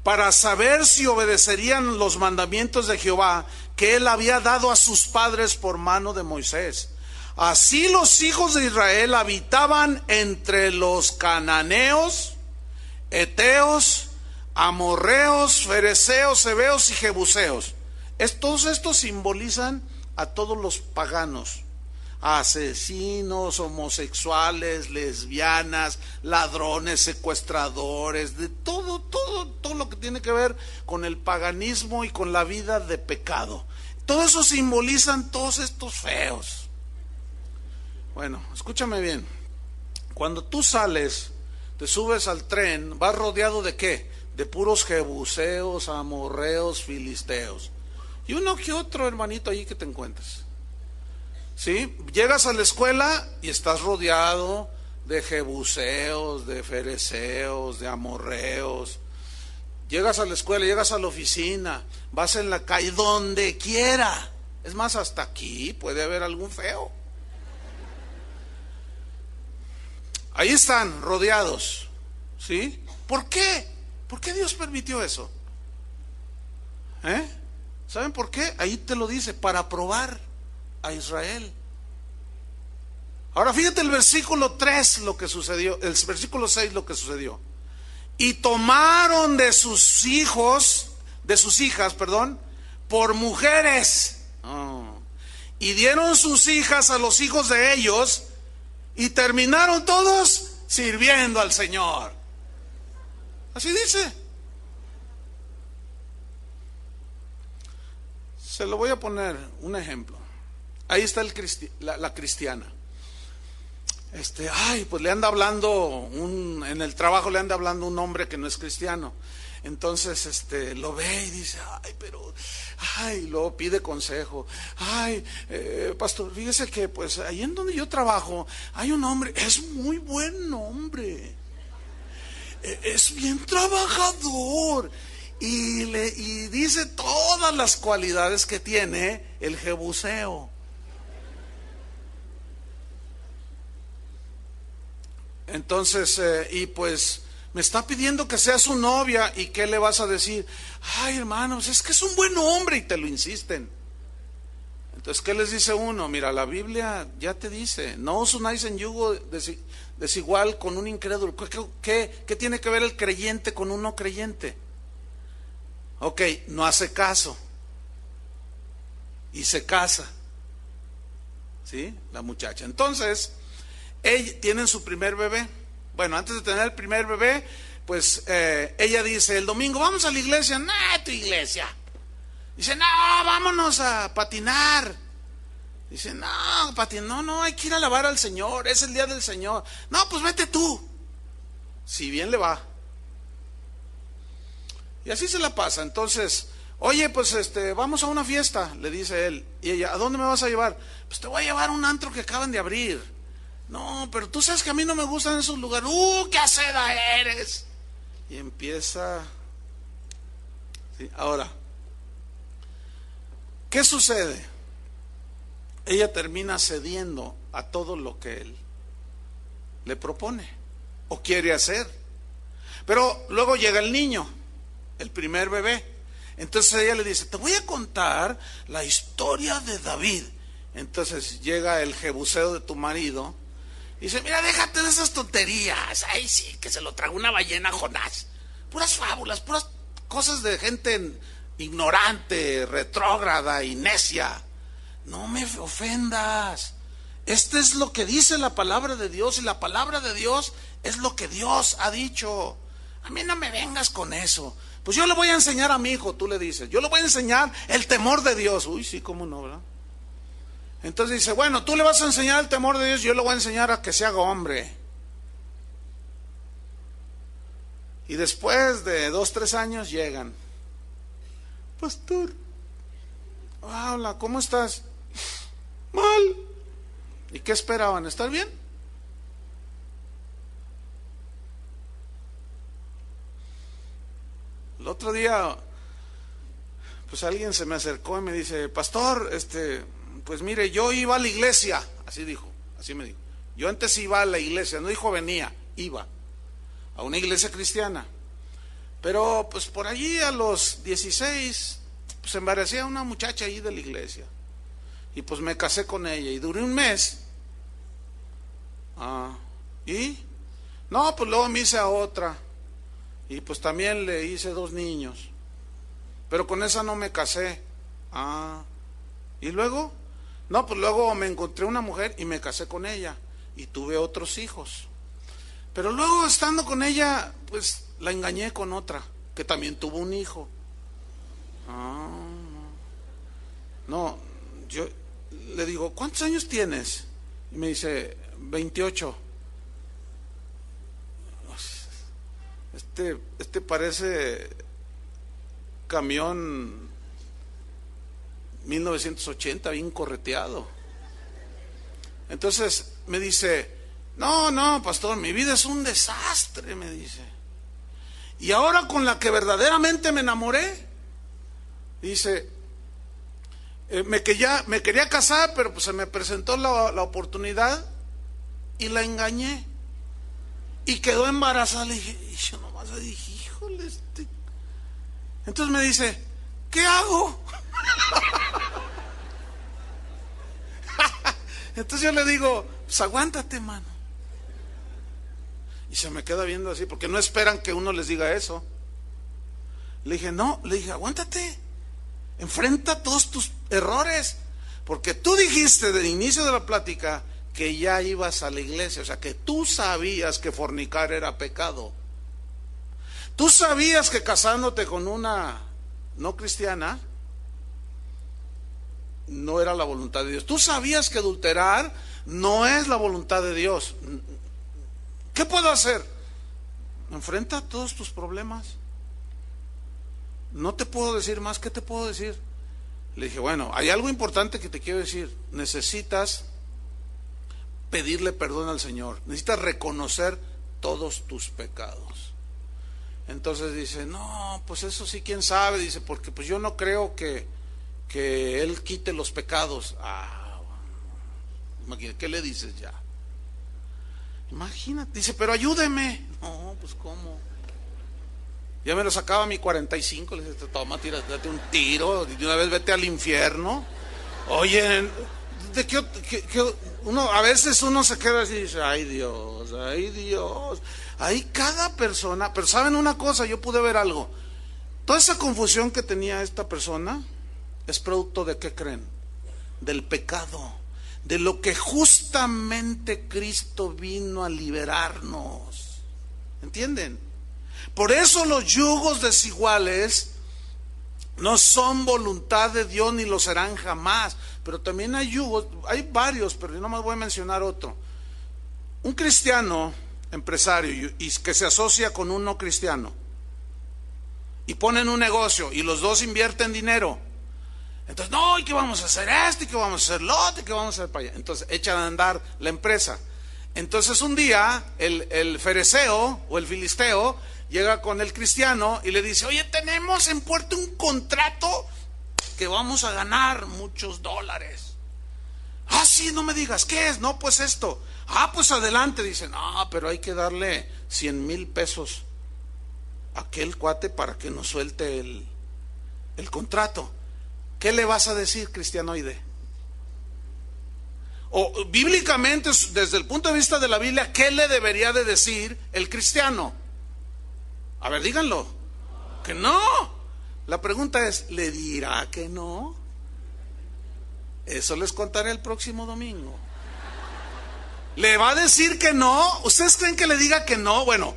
para saber si obedecerían los mandamientos de Jehová que él había dado a sus padres por mano de Moisés. Así los hijos de Israel habitaban entre los cananeos, heteos, amorreos, fereceos, heveos y jebuseos. Todos estos simbolizan a todos los paganos, asesinos, homosexuales, lesbianas, ladrones, secuestradores, de todo lo que tiene que ver con el paganismo y con la vida de pecado. Todo eso simbolizan todos estos feos. Bueno, escúchame bien. Cuando tú sales, te subes al tren, vas rodeado ¿de qué? De puros jebuseos, amorreos, filisteos. Y uno que otro hermanito ahí que te encuentres. ¿Sí? Llegas a la escuela y estás rodeado de jebuseos, de fereceos, de amorreos. Llegas a la escuela, llegas a la oficina, vas en la calle, donde quiera. Es más, hasta aquí puede haber algún feo. Ahí están rodeados, ¿sí? ¿Por qué? ¿Por qué Dios permitió eso? ¿Saben por qué? Ahí te lo dice, para probar a Israel. Ahora fíjate el versículo 3 lo que sucedió, el versículo 6 lo que sucedió. Y tomaron de sus hijos, de sus hijas, por mujeres. Y dieron sus hijas a los hijos de ellos y terminaron todos sirviendo al Señor. Así dice. Se lo voy a poner un ejemplo. Ahí está la cristiana. Pues le anda hablando en el trabajo le anda hablando un hombre que no es cristiano. Entonces lo ve y dice, luego pide consejo. Pastor, fíjese que pues ahí en donde yo trabajo hay un hombre, es muy buen hombre, es bien trabajador y dice todas las cualidades que tiene el jebuseo. Entonces, y pues me está pidiendo que sea su novia. ¿Y qué le vas a decir? Hermanos, es que es un buen hombre, y te lo insisten. Entonces, ¿qué les dice uno? Mira, la Biblia ya te dice, no os unáis en yugo desigual con un incrédulo. ¿Qué tiene que ver el creyente con un no creyente? Ok, no hace caso y se casa, ¿sí? La muchacha. Entonces, tienen su primer bebé. Bueno, antes de tener el primer bebé, pues ella dice, el domingo vamos a la iglesia. No, tu iglesia. Dice, no, vámonos a patinar. Dice, no, patinar, no, hay que ir a alabar al Señor, es el día del Señor. No, pues vete tú, si bien le va. Y así se la pasa. Entonces, oye, pues vamos a una fiesta, le dice él. Y ella, ¿a dónde me vas a llevar? Pues te voy a llevar a un antro que acaban de abrir. No, pero tú sabes que a mí no me gustan esos lugares. ¡Qué aceda eres! Y empieza. ¿Sí? Ahora, ¿qué sucede? Ella termina cediendo a todo lo que él le propone o quiere hacer. Pero luego llega el niño, el primer bebé. Entonces ella le dice, te voy a contar la historia de David. Entonces llega el jebuseo de tu marido. Dice, mira, déjate de esas tonterías. Ay, sí, que se lo tragó una ballena a Jonás. Puras fábulas, puras cosas de gente ignorante, retrógrada y necia. No me ofendas. Este es lo que dice la palabra de Dios, y la palabra de Dios es lo que Dios ha dicho. A mí no me vengas con eso. Pues yo le voy a enseñar a mi hijo, tú le dices. Yo le voy a enseñar el temor de Dios. Uy, sí, cómo no, ¿verdad? Entonces dice, bueno, tú le vas a enseñar el temor de Dios, yo le voy a enseñar a que se haga hombre. Y después de 2-3 años llegan. Pastor, hola, ¿cómo estás? Mal. ¿Y qué esperaban? ¿Estar bien? El otro día, pues alguien se me acercó y me dice, pastor, pues mire, yo iba a la iglesia, así me dijo. Yo antes iba a la iglesia, no dijo venía, iba a una iglesia cristiana. Pero pues por allí a los 16, pues embaracé a una muchacha ahí de la iglesia. Y pues me casé con ella y duré un mes. ¿Y? No, pues luego me hice a otra. Y pues también le hice 2 niños. Pero con esa no me casé. Ah, ¿y luego? No, pues luego me encontré una mujer y me casé con ella y tuve otros hijos. Pero luego estando con ella, pues la engañé con otra, que también tuvo un hijo. Ah, no, yo le digo, ¿cuántos años tienes? Y me dice, 28. Este parece camión 1980, bien correteado. Entonces me dice, no, pastor, mi vida es un desastre, me dice. Y ahora con la que verdaderamente me enamoré, dice, me quería casar, pero pues se me presentó la oportunidad y la engañé. Y quedó embarazada. Le dije, y yo nomás dije, híjole, Entonces me dice, ¿qué hago? Entonces yo le digo, pues aguántate, mano. Y se me queda viendo así, porque no esperan que uno les diga eso. Le dije, aguántate, enfrenta todos tus errores, porque tú dijiste del inicio de la plática que ya ibas a la iglesia, o sea que tú sabías que fornicar era pecado. Tú sabías que casándote con una no cristiana no era la voluntad de Dios. Tú sabías que adulterar no es la voluntad de Dios. ¿Qué puedo hacer? Enfrenta todos tus problemas. No te puedo decir más. ¿Qué te puedo decir? Le dije, bueno, hay algo importante que te quiero decir. Necesitas pedirle perdón al Señor. Necesitas reconocer todos tus pecados. Entonces dice, no, pues eso sí, quién sabe. Dice, porque pues yo no creo que Él quite los pecados. Imagínate, ¿qué le dices ya? Imagínate, dice, pero ayúdeme. No, pues ¿cómo? Ya me lo sacaba a mi 45, le dije, toma, date un tiro, de una vez vete al infierno. Oye, de que uno, a veces uno se queda así y dice, ay Dios, hay cada persona, pero ¿saben una cosa? Yo pude ver algo. Toda esa confusión que tenía esta persona es producto de ¿qué creen? Del pecado, de lo que justamente Cristo vino a liberarnos. ¿Entienden? Por eso los yugos desiguales no son voluntad de Dios ni lo serán jamás. Pero también hay yugos, hay varios, pero yo nomás voy a mencionar otro. Un cristiano empresario y que se asocia con un no cristiano y ponen un negocio y los dos invierten dinero. Entonces, no, ¿y qué vamos a hacer esto? ¿Y qué vamos a hacer lo otro? ¿Y qué vamos a hacer para allá? Entonces echan a andar la empresa. Entonces un día el fereceo o el filisteo llega con el cristiano y le dice, oye, tenemos en puerto un contrato que vamos a ganar muchos dólares. Ah, sí, no me digas, ¿qué es? No, pues esto. Ah, pues adelante. Dice, no, pero hay que darle 100,000 pesos a aquel cuate para que nos suelte el contrato. ¿Qué le vas a decir, cristianoide? O bíblicamente, desde el punto de vista de la Biblia, ¿qué le debería de decir el cristiano? A ver, díganlo. Que no. La pregunta es, ¿le dirá que no? Eso les contaré el próximo domingo. ¿Le va a decir que no? ¿Ustedes creen que le diga que no? Bueno,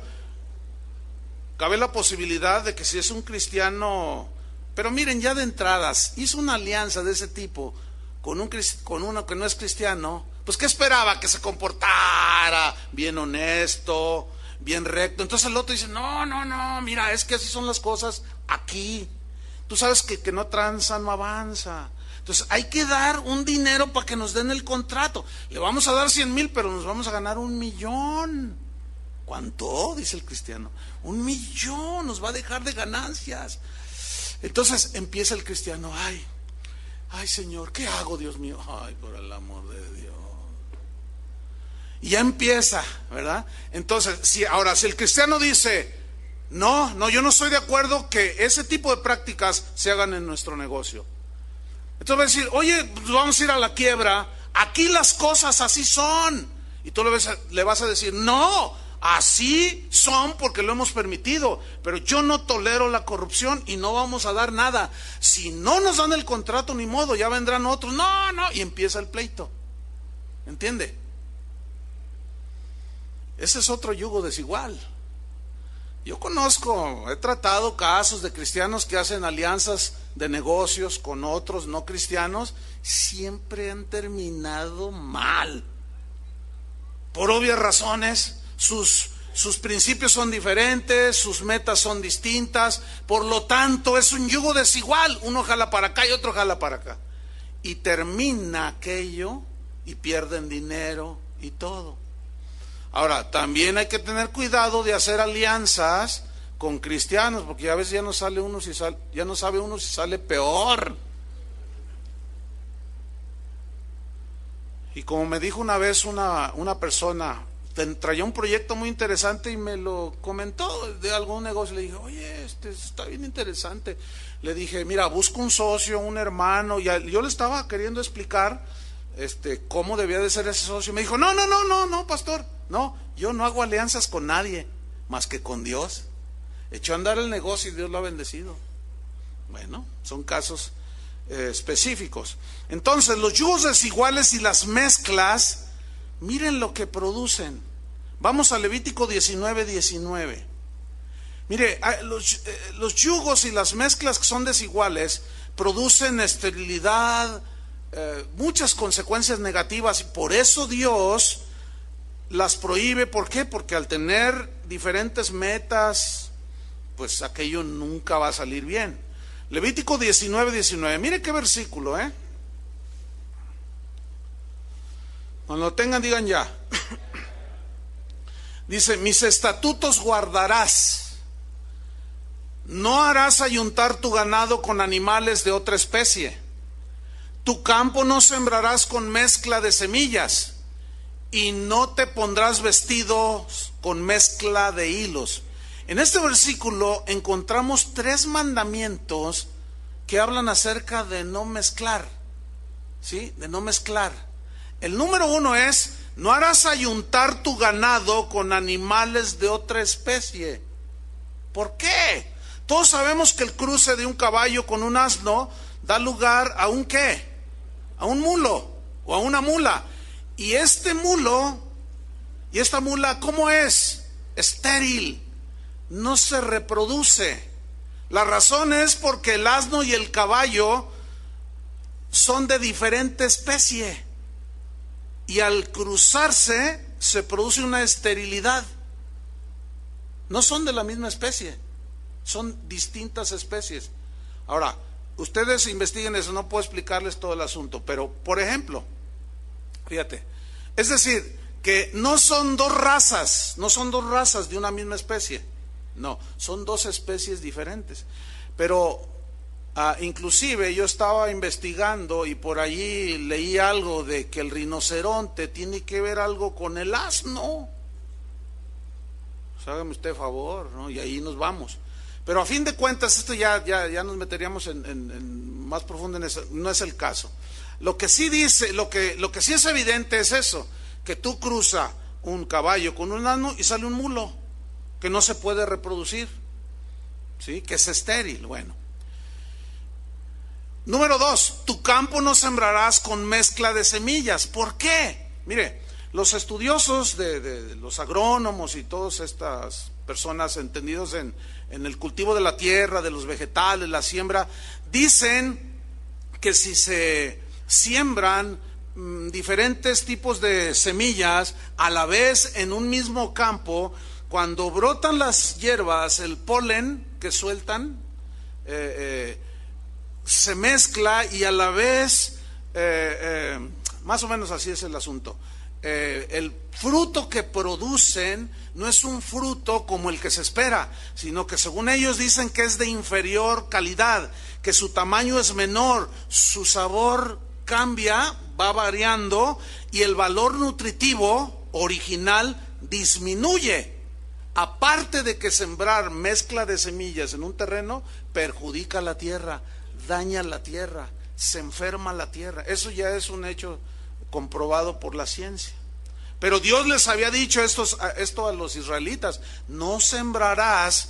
cabe la posibilidad de que si es un cristiano, pero miren, ya de entradas, hizo una alianza de ese tipo con uno que no es cristiano, pues ¿qué esperaba? Que se comportara bien honesto, bien recto. Entonces el otro dice, no, mira, es que así son las cosas aquí. Tú sabes que no tranza, no avanza. Entonces hay que dar un dinero para que nos den el contrato. Le vamos a dar 100,000, pero nos vamos a ganar 1,000,000. ¿Cuánto? Dice el cristiano. 1,000,000 nos va a dejar de ganancias. Entonces empieza el cristiano, ay Señor, ¿qué hago, Dios mío? Ay, por el amor de Dios. Y ya empieza, ¿verdad? Entonces, si el cristiano dice, no, yo no estoy de acuerdo que ese tipo de prácticas se hagan en nuestro negocio. Entonces va a decir, oye, pues vamos a ir a la quiebra, aquí las cosas así son. Y tú le vas a decir, no, Así son porque lo hemos permitido, pero yo no tolero la corrupción y no vamos a dar nada. Si no nos dan el contrato, ni modo, ya vendrán otros. No, no, y empieza el pleito. ¿Entiende? Ese es otro yugo desigual. Yo conozco, he tratado casos de cristianos que hacen alianzas de negocios con otros no cristianos, siempre han terminado mal. Por obvias razones, sus principios son diferentes, sus metas son distintas, por lo tanto es un yugo desigual. Uno jala para acá y otro jala para acá. Y termina aquello y pierden dinero y todo. Ahora, también hay que tener cuidado de hacer alianzas con cristianos, porque a veces ya no sale uno ya no sabe uno si sale peor. Y como me dijo una vez una persona, traía un proyecto muy interesante y me lo comentó de algún negocio. Le dije, oye, está bien interesante. Le dije, mira, busco un socio, un hermano. Y yo le estaba queriendo explicar cómo debía de ser ese socio. Me dijo, no, pastor, no, yo no hago alianzas con nadie más que con Dios. Echó a andar el negocio y Dios lo ha bendecido. Bueno, son casos específicos. Entonces, los yugos desiguales y las mezclas, miren lo que producen. Vamos a Levítico 19:19. Mire, los yugos y las mezclas que son desiguales producen esterilidad, muchas consecuencias negativas, y por eso Dios las prohíbe. ¿Por qué? Porque al tener diferentes metas, pues aquello nunca va a salir bien. Levítico 19:19. Mire qué versículo, Cuando lo tengan, digan ya. Dice, mis estatutos guardarás. No harás ayuntar tu ganado con animales de otra especie. Tu campo no sembrarás con mezcla de semillas. Y no te pondrás vestidos con mezcla de hilos. En este versículo encontramos 3 mandamientos que hablan acerca de no mezclar. ¿Sí? De no mezclar. El número 1 es, no harás ayuntar tu ganado con animales de otra especie. ¿Por qué? Todos sabemos que el cruce de un caballo con un asno da lugar a un ¿qué? A un mulo o a una mula. Y este mulo y esta mula, ¿cómo es? Estéril, no se reproduce. La razón es porque el asno y el caballo son de diferente especie. Y al cruzarse se produce una esterilidad. No son de la misma especie, son distintas especies. Ahora, ustedes investiguen eso, no puedo explicarles todo el asunto, pero por ejemplo, fíjate, es decir, que no son dos razas de una misma especie, no, son 2 especies diferentes. Pero inclusive yo estaba investigando y por allí leí algo de que el rinoceronte tiene que ver algo con el asno. Pues hágame usted favor, ¿no? Y ahí nos vamos. Pero a fin de cuentas, esto ya nos meteríamos en más profundo en eso. No es el caso. Lo que sí dice, lo que sí es evidente es eso, que tú cruzas un caballo con un asno y sale un mulo que no se puede reproducir, ¿sí? Que es estéril. Bueno. Número 2, tu campo no sembrarás con mezcla de semillas. ¿Por qué? Mire, los estudiosos de los agrónomos y todas estas personas entendidos en el cultivo de la tierra, de los vegetales, la siembra, dicen que si se siembran diferentes tipos de semillas a la vez en un mismo campo, cuando brotan las hierbas, el polen que sueltan se mezcla y a la vez, más o menos así es el asunto. El fruto que producen no es un fruto como el que se espera, sino que según ellos dicen que es de inferior calidad, que su tamaño es menor, su sabor cambia, va variando y el valor nutritivo original disminuye. Aparte de que sembrar mezcla de semillas en un terreno perjudica la tierra, daña la tierra, se enferma la tierra. Eso ya es un hecho comprobado por la ciencia. Pero Dios les había dicho esto a los israelitas: no sembrarás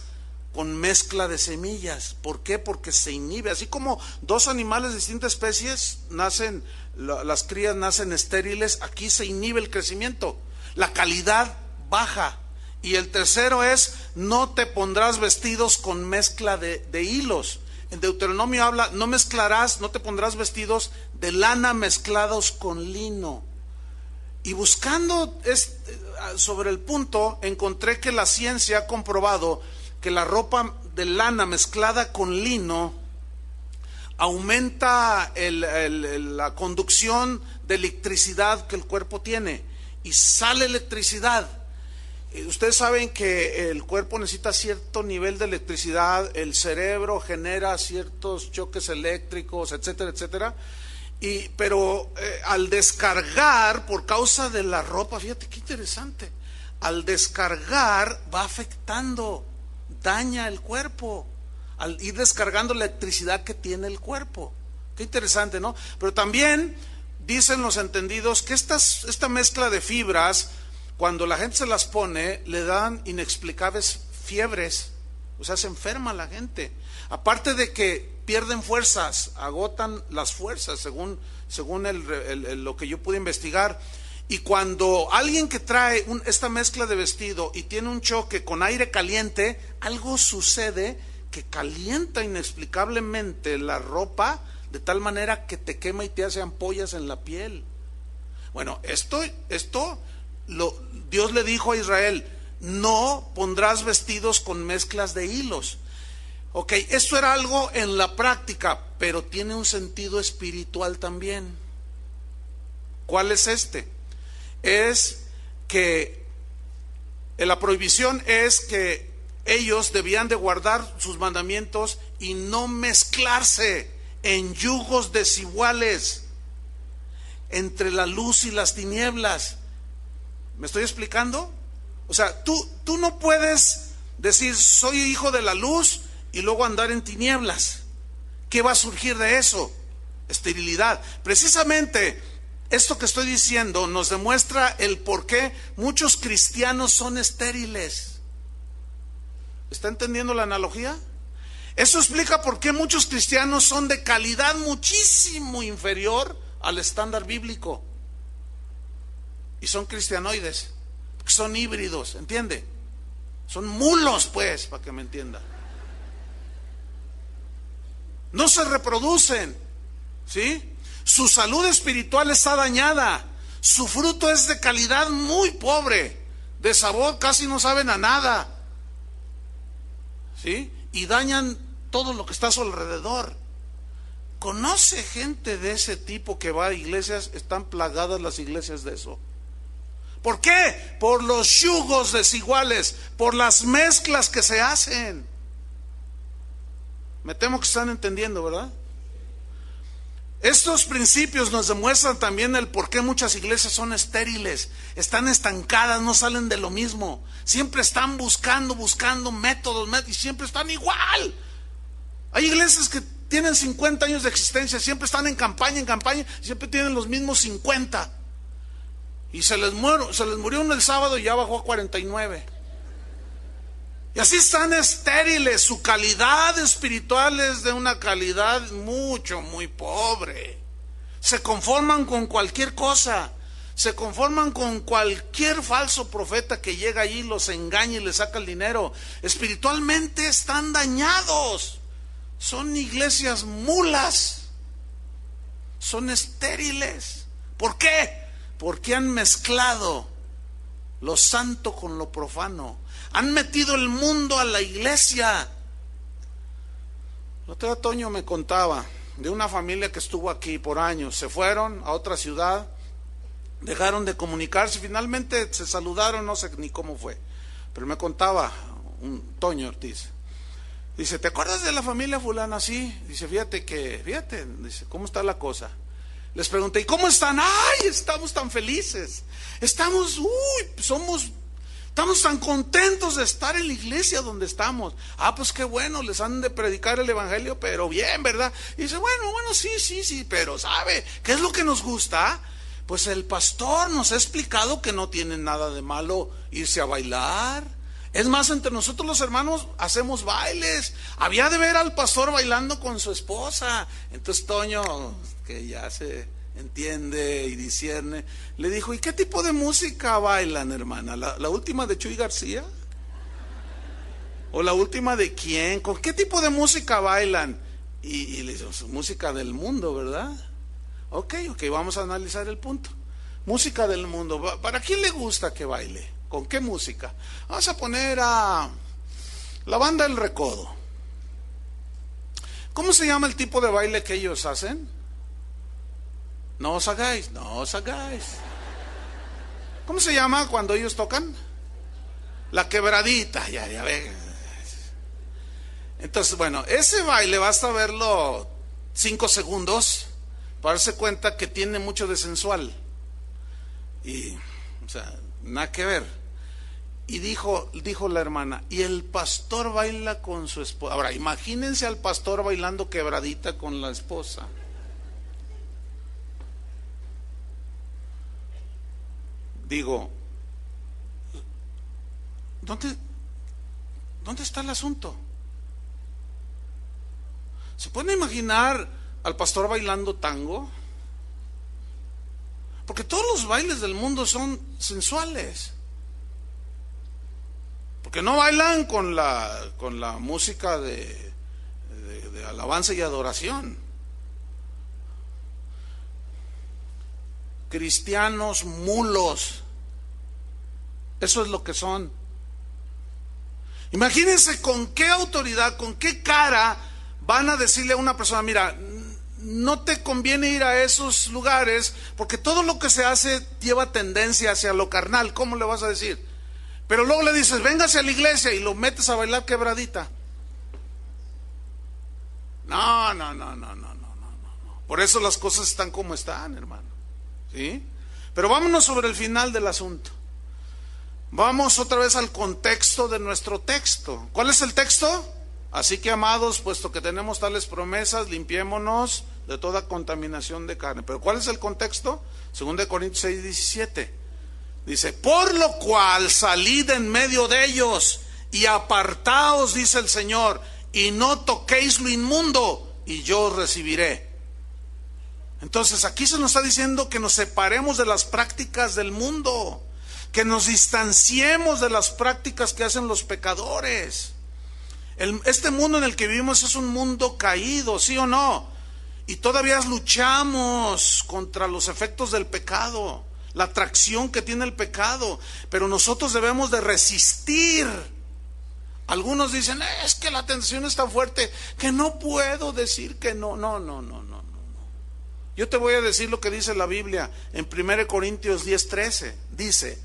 con mezcla de semillas. ¿Por qué? Porque se inhibe. Así como dos animales de distintas especies nacen, las crías nacen estériles, aquí se inhibe el crecimiento, la calidad baja. Y el tercero es: no te pondrás vestidos con mezcla de hilos. En Deuteronomio habla: no mezclarás, no te pondrás vestidos de lana mezclados con lino. Y buscando sobre el punto, encontré que la ciencia ha comprobado que la ropa de lana mezclada con lino aumenta la conducción de electricidad que el cuerpo tiene, y sale electricidad. Ustedes saben que el cuerpo necesita cierto nivel de electricidad, el cerebro genera ciertos choques eléctricos, etcétera, etcétera. Pero al descargar, por causa de la ropa, fíjate qué interesante, al descargar va afectando, daña el cuerpo, al ir descargando la electricidad que tiene el cuerpo. Qué interesante, ¿no? Pero también dicen los entendidos que esta mezcla de fibras, cuando la gente se las pone, le dan inexplicables fiebres, o sea, se enferma la gente. Aparte de que pierden fuerzas, agotan las fuerzas, según lo que yo pude investigar. Y cuando alguien que trae esta mezcla de vestido y tiene un choque con aire caliente, algo sucede que calienta inexplicablemente la ropa, de tal manera que te quema y te hace ampollas en la piel. Bueno, Dios le dijo a Israel: no pondrás vestidos con mezclas de hilos. Ok, esto era algo en la práctica, pero tiene un sentido espiritual también. ¿Cuál es este? Es que la prohibición es que ellos debían de guardar sus mandamientos y no mezclarse en yugos desiguales entre la luz y las tinieblas. ¿Me estoy explicando? O sea, tú no puedes decir: soy hijo de la luz, y luego andar en tinieblas. ¿Qué va a surgir de eso? Esterilidad. Precisamente esto que estoy diciendo nos demuestra el por qué muchos cristianos son estériles. ¿Está entendiendo la analogía? Eso explica por qué muchos cristianos son de calidad muchísimo inferior al estándar bíblico. Y son cristianoides, son híbridos, ¿entiende? Son mulos, pues, para que me entienda. No se reproducen, ¿sí? Su salud espiritual está dañada. Su fruto es de calidad muy pobre, de sabor casi no saben a nada, ¿sí? Y dañan todo lo que está a su alrededor. Conoce gente de ese tipo que va a iglesias, están plagadas las iglesias de eso. ¿Por qué? Por los yugos desiguales, por las mezclas que se hacen. Me temo que están entendiendo, ¿verdad? Estos principios nos demuestran también el por qué muchas iglesias son estériles, están estancadas, no salen de lo mismo. Siempre están buscando métodos, y siempre están igual. Hay iglesias que tienen 50 años de existencia, siempre están en campaña, siempre tienen los mismos 50. Y se les murió uno el sábado y ya bajó a 49. Y así están estériles, su calidad espiritual es de una calidad muy pobre. Se conforman con cualquier cosa, se conforman con cualquier falso profeta que llega allí, los engaña y les saca el dinero. Espiritualmente están dañados, son iglesias mulas, son estériles. ¿Por qué? Porque han mezclado lo santo con lo profano. Han metido el mundo a la iglesia. El otro día Toño me contaba de una familia que estuvo aquí por años. Se fueron a otra ciudad, dejaron de comunicarse, finalmente se saludaron, no sé ni cómo fue. Pero me contaba un Toño Ortiz. Dice: ¿te acuerdas de la familia fulana? Sí. Dice: fíjate, dice, ¿cómo está la cosa? Les pregunté: ¿y cómo están? ¡Ay, estamos tan felices! Estamos tan contentos de estar en la iglesia donde estamos. Pues qué bueno, les han de predicar el evangelio, pero bien, ¿verdad? Y dice: bueno, sí, pero ¿sabe qué es lo que nos gusta? Pues el pastor nos ha explicado que no tiene nada de malo irse a bailar. Es más, entre nosotros los hermanos hacemos bailes. Había de ver al pastor bailando con su esposa. Entonces Toño, que ya se entiende y discierne, le dijo: ¿y qué tipo de música bailan, hermana? ¿La última de Chuy García? ¿O la última de quién? ¿Con qué tipo de música bailan? Y le dijo: música del mundo, ¿verdad? Ok, vamos a analizar el punto. Música del mundo. ¿Para quién le gusta que baile? ¿Con qué música? Vamos a poner a la banda El Recodo. ¿Cómo se llama el tipo de baile que ellos hacen? No os hagáis. ¿Cómo se llama cuando ellos tocan? La quebradita, ya ve. Entonces, bueno, ese baile basta verlo 5 segundos para darse cuenta que tiene mucho de sensual. Y, o sea, nada que ver. Y dijo la hermana: y el pastor baila con su esposa. Ahora, imagínense al pastor bailando quebradita con la esposa. Digo, ¿dónde está el asunto? ¿Se puede imaginar al pastor bailando tango? Porque todos los bailes del mundo son sensuales. Porque no bailan con la música de alabanza y adoración. Cristianos mulos. Eso es lo que son. Imagínense con qué autoridad, con qué cara van a decirle a una persona: mira, no te conviene ir a esos lugares porque todo lo que se hace lleva tendencia hacia lo carnal. ¿Cómo le vas a decir? Pero luego le dices: véngase a la iglesia, y lo metes a bailar quebradita. No. Por eso las cosas están como están, hermano. ¿Sí? Pero vámonos sobre el final del asunto. Vamos otra vez al contexto de nuestro texto. ¿Cuál es el texto? Así que, amados, puesto que tenemos tales promesas, limpiémonos de toda contaminación de carne. Pero ¿cuál es el contexto? 2 Corintios 6:17. Dice: por lo cual salid en medio de ellos y apartaos, dice el Señor, y no toquéis lo inmundo, y yo os recibiré. Entonces aquí se nos está diciendo que nos separemos de las prácticas del mundo, que nos distanciemos de las prácticas que hacen los pecadores. Este mundo en el que vivimos es un mundo caído, ¿sí o no? Y todavía luchamos contra los efectos del pecado, la atracción que tiene el pecado, pero nosotros debemos de resistir. Algunos dicen: es que la tentación es tan fuerte que no puedo decir que no. No. Yo te voy a decir lo que dice la Biblia en 1 Corintios 10:13. Dice: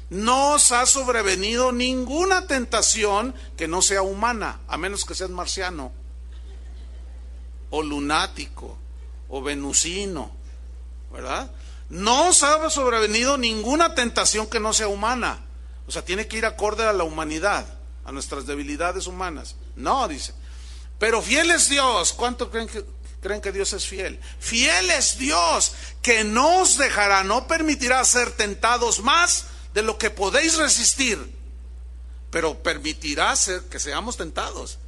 no os ha sobrevenido ninguna tentación que no sea humana, a menos que seas marciano, o lunático, o venusino, ¿verdad? No os ha sobrevenido ninguna tentación que no sea humana. O sea, tiene que ir acorde a la humanidad, a nuestras debilidades humanas. No, dice. Pero fiel es Dios. ¿Cuánto creen que Dios es fiel? Fiel es Dios, que no os dejará, no permitirá ser tentados más de lo que podéis resistir, pero permitirá que seamos tentados,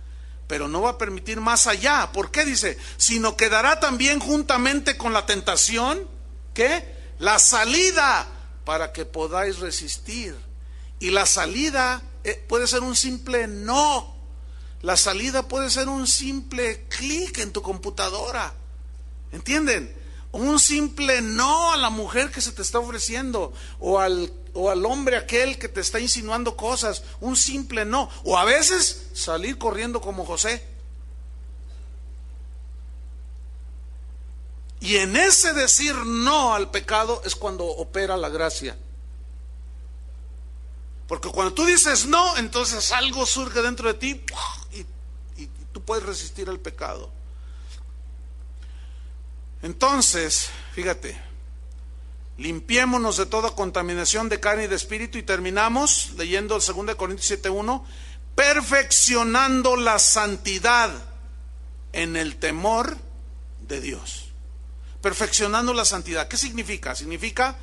pero no va a permitir más allá. ¿Por qué? Dice: sino que dará también juntamente con la tentación, ¿qué? La salida para que podáis resistir. Y la salida puede ser un simple no. La salida puede ser un simple clic en tu computadora. ¿Entienden? Un simple no a la mujer que se te está ofreciendo, o al hombre aquel que te está insinuando cosas. Un simple no. O a veces salir corriendo como José. Y en ese decir no al pecado es cuando opera la gracia. Porque cuando tú dices no, entonces algo surge dentro de ti y tú puedes resistir al pecado. Entonces, fíjate, limpiémonos de toda contaminación de carne y de espíritu, y terminamos leyendo el 2 Corintios 7:1, perfeccionando la santidad en el temor de Dios. Perfeccionando la santidad. ¿Qué significa? Significa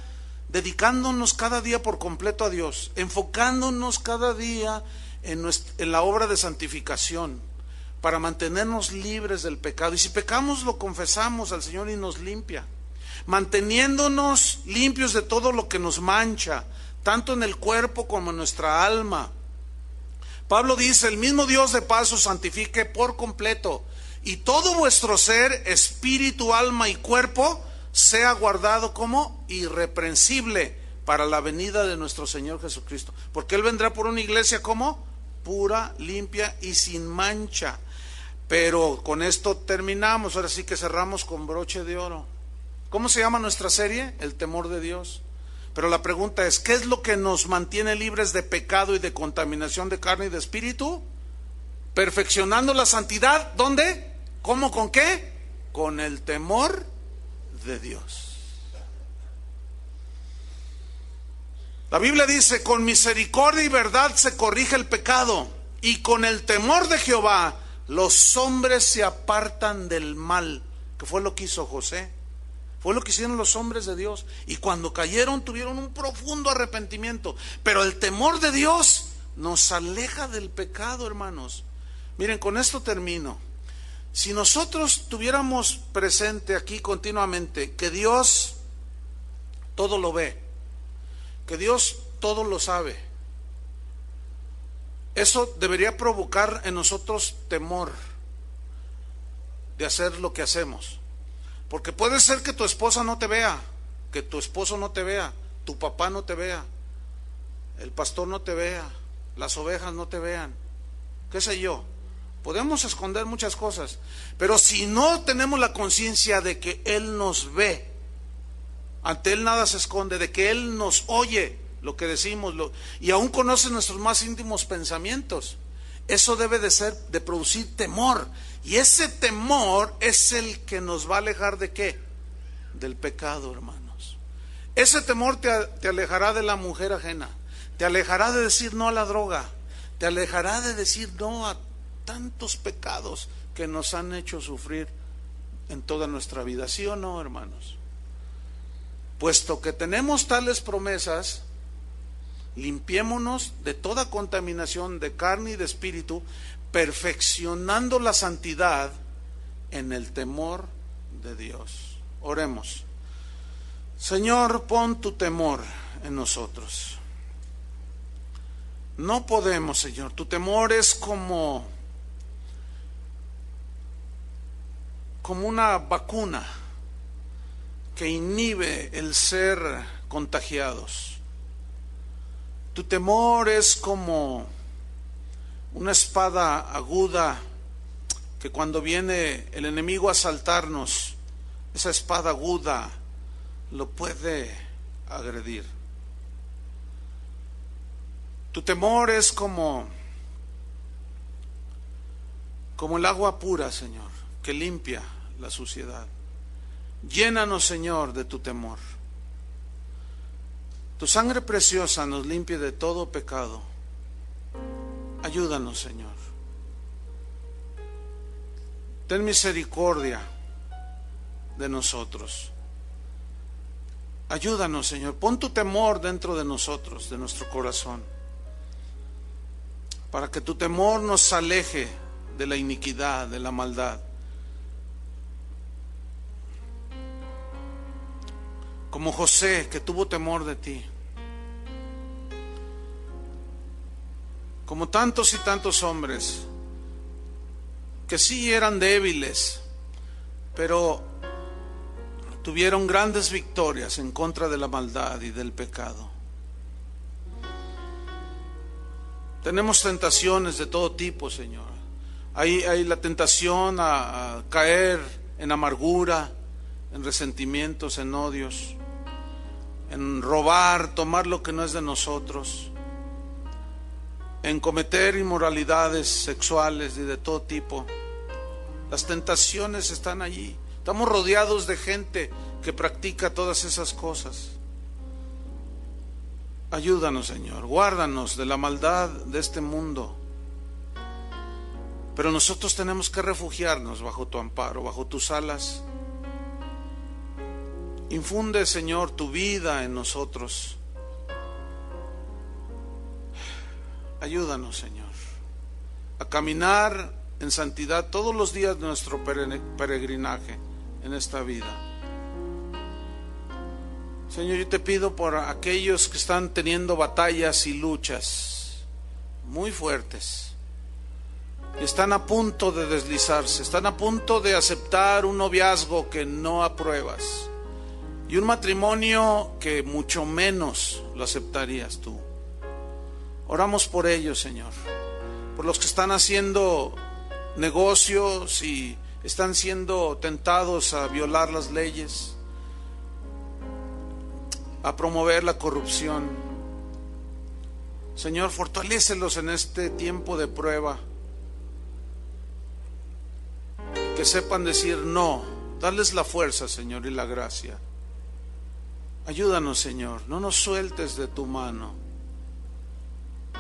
dedicándonos cada día por completo a Dios, enfocándonos cada día en la obra de santificación, para mantenernos libres del pecado. Y si pecamos, lo confesamos al Señor y nos limpia, manteniéndonos limpios de todo lo que nos mancha, tanto en el cuerpo como en nuestra alma. Pablo dice: el mismo Dios de paz os santifique por completo, y todo vuestro ser, espíritu, alma y cuerpo, sea guardado como irreprensible para la venida de nuestro Señor Jesucristo. Porque Él vendrá por una iglesia como pura, limpia y sin mancha. Pero con esto terminamos. Ahora sí que cerramos con broche de oro. ¿Cómo se llama nuestra serie? El temor de Dios. Pero la pregunta es: ¿qué es lo que nos mantiene libres de pecado y de contaminación de carne y de espíritu? Perfeccionando la santidad. ¿Dónde? ¿Cómo? ¿Con qué? Con el temor de Dios. La Biblia dice: con misericordia y verdad se corrige el pecado, y con el temor de Jehová los hombres se apartan del mal. Que fue lo que hizo José, fue lo que hicieron los hombres de Dios, y cuando cayeron tuvieron un profundo arrepentimiento. Pero el temor de Dios nos aleja del pecado, hermanos. Miren, con esto termino. Si nosotros tuviéramos presente aquí continuamente que Dios todo lo ve, que Dios todo lo sabe, eso debería provocar en nosotros temor de hacer lo que hacemos. Porque puede ser que tu esposa no te vea, que tu esposo no te vea, tu papá no te vea, el pastor no te vea, las ovejas no te vean, qué sé yo. Podemos esconder muchas cosas, pero si no tenemos la conciencia de que Él nos ve, ante Él nada se esconde, de que Él nos oye lo que decimos, y aún conoce nuestros más íntimos pensamientos, eso debe de producir temor. Y ese temor es el que nos va a alejar ¿de qué? Del pecado, hermanos. Ese temor te alejará de la mujer ajena, te alejará de decir no a la droga, te alejará de decir no a tantos pecados que nos han hecho sufrir en toda nuestra vida. ¿Sí o no, hermanos? Puesto que tenemos tales promesas, limpiémonos de toda contaminación de carne y de espíritu, perfeccionando la santidad en el temor de Dios. Oremos. Señor, pon tu temor en nosotros. No podemos, Señor. Tu temor es como una vacuna que inhibe el ser contagiados. Tu temor es como una espada aguda que cuando viene el enemigo a asaltarnos, esa espada aguda lo puede agredir. Tu temor es como el agua pura, Señor, que limpia la suciedad. Llénanos, Señor, de tu temor. Tu sangre preciosa nos limpie de todo pecado. Ayúdanos, Señor. Ten misericordia de nosotros. Ayúdanos, Señor. Pon tu temor dentro de nosotros, de nuestro corazón, para que tu temor nos aleje de la iniquidad, de la maldad. Como José, que tuvo temor de ti. Como tantos y tantos hombres que sí eran débiles, pero tuvieron grandes victorias en contra de la maldad y del pecado. Tenemos tentaciones de todo tipo, Señor. Hay la tentación a caer en amargura, en resentimientos, en odios, en robar, tomar lo que no es de nosotros, en cometer inmoralidades sexuales y de todo tipo. Las tentaciones están allí. Estamos rodeados de gente que practica todas esas cosas. Ayúdanos, Señor, guárdanos de la maldad de este mundo. Pero nosotros tenemos que refugiarnos bajo tu amparo, bajo tus alas. Infunde, Señor, tu vida en nosotros. Ayúdanos, Señor, a caminar en santidad todos los días de nuestro peregrinaje en esta vida. Señor, yo te pido por aquellos que están teniendo batallas y luchas muy fuertes, y están a punto de deslizarse, están a punto de aceptar un noviazgo que no apruebas y un matrimonio que mucho menos lo aceptarías tú. Oramos por ellos, Señor, por los que están haciendo negocios y están siendo tentados a violar las leyes, a promover la corrupción. Señor, fortalécelos en este tiempo de prueba, que sepan decir no, darles la fuerza, Señor, y la gracia. Ayúdanos, Señor, no nos sueltes de tu mano.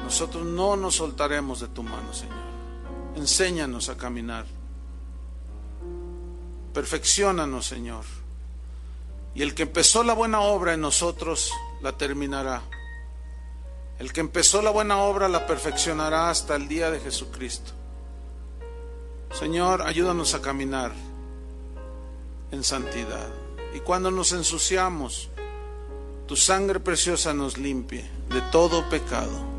Nosotros no nos soltaremos de tu mano, Señor. Enséñanos a caminar. Perfecciónanos, Señor. Y el que empezó la buena obra en nosotros, la terminará. El que empezó la buena obra, la perfeccionará hasta el día de Jesucristo. Señor, ayúdanos a caminar en santidad. Y cuando nos ensuciamos, tu sangre preciosa nos limpie de todo pecado.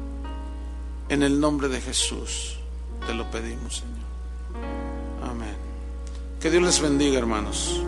En el nombre de Jesús te lo pedimos, Señor. Amén. Que Dios les bendiga, hermanos.